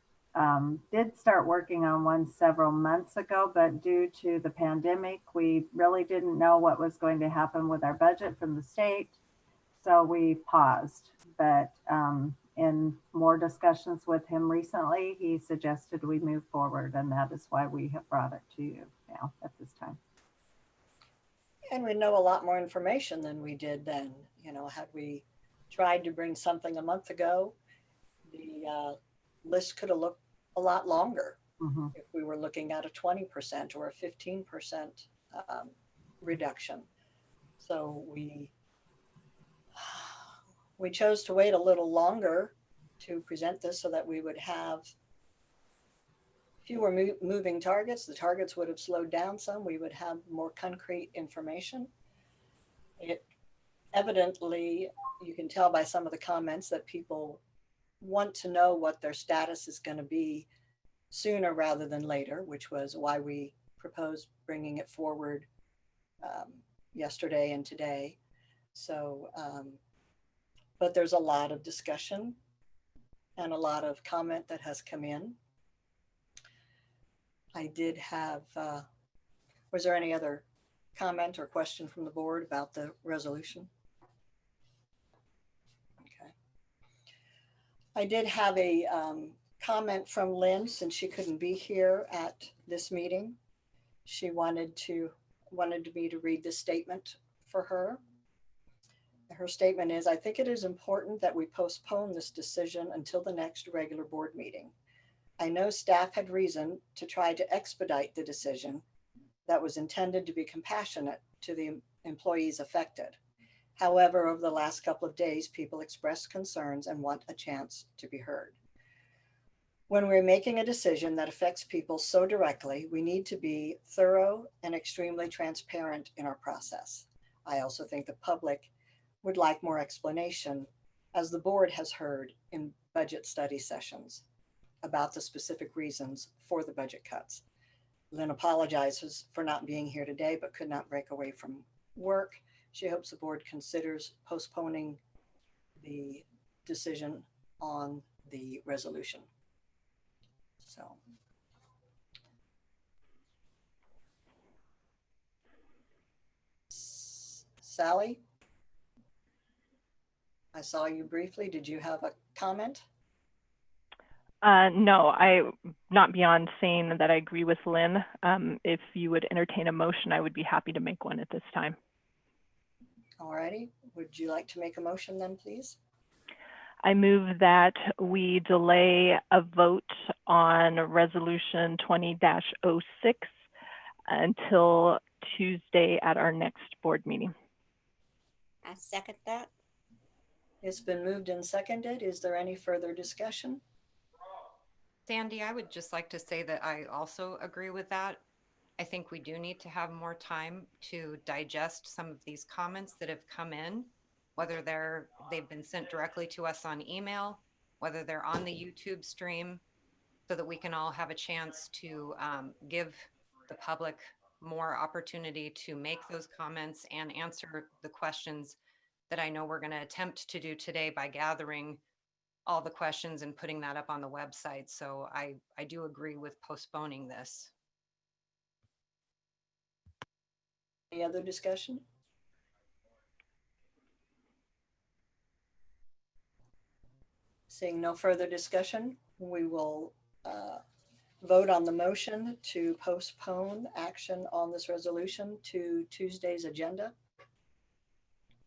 did start working on one several months ago, but due to the pandemic, we really didn't know what was going to happen with our budget from the state. So we paused, but in more discussions with him recently, he suggested we move forward, and that is why we have brought it to you now at this time. And we know a lot more information than we did then. You know, had we tried to bring something a month ago, the list could have looked a lot longer Mhm. if we were looking at a 20% or a 15% reduction. So we chose to wait a little longer to present this so that we would have fewer moving targets. The targets would have slowed down some. We would have more concrete information. It evidently, you can tell by some of the comments that people want to know what their status is going to be sooner rather than later, which was why we proposed bringing it forward yesterday and today. So, but there's a lot of discussion and a lot of comment that has come in. I did have, was there any other comment or question from the board about the resolution? Okay. I did have a comment from Lynn, since she couldn't be here at this meeting. She wanted me to read this statement for her. Her statement is, I think it is important that we postpone this decision until the next regular board meeting. I know staff had reason to try to expedite the decision that was intended to be compassionate to the employees affected. However, over the last couple of days, people expressed concerns and want a chance to be heard. When we're making a decision that affects people so directly, we need to be thorough and extremely transparent in our process. I also think the public would like more explanation, as the board has heard in budget study sessions, about the specific reasons for the budget cuts. Lynn apologizes for not being here today, but could not break away from work. She hopes the board considers postponing the decision on the resolution. So. Sally? I saw you briefly. Did you have a comment? No, I'm not beyond saying that I agree with Lynn. If you would entertain a motion, I would be happy to make one at this time. All righty. Would you like to make a motion then, please? I move that we delay a vote on resolution 20-06 until Tuesday at our next board meeting. I second that. It's been moved and seconded. Is there any further discussion? Sandy, I would just like to say that I also agree with that. I think we do need to have more time to digest some of these comments that have come in, whether they've been sent directly to us on email, whether they're on the YouTube stream, so that we can all have a chance to give the public more opportunity to make those comments and answer the questions that I know we're going to attempt to do today by gathering all the questions and putting that up on the website. So I do agree with postponing this. Any other discussion? Seeing no further discussion, we will vote on the motion to postpone action on this resolution to Tuesday's agenda.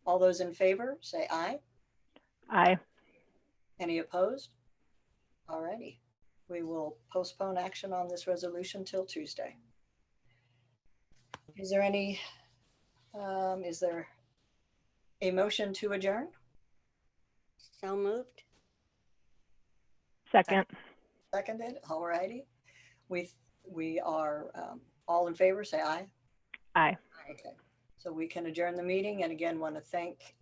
All those in favor, say aye. Aye. Any opposed? All righty. We will postpone action on this resolution till Tuesday. Is there a motion to adjourn? So moved. Second. Seconded, all righty. We are all in favor, say aye. Aye. Okay, so we can adjourn the meeting, and again, want to thank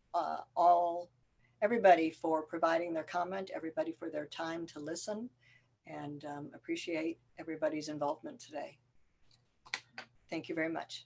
everybody for providing their comment, everybody for their time to listen, and appreciate everybody's involvement today. Thank you very much.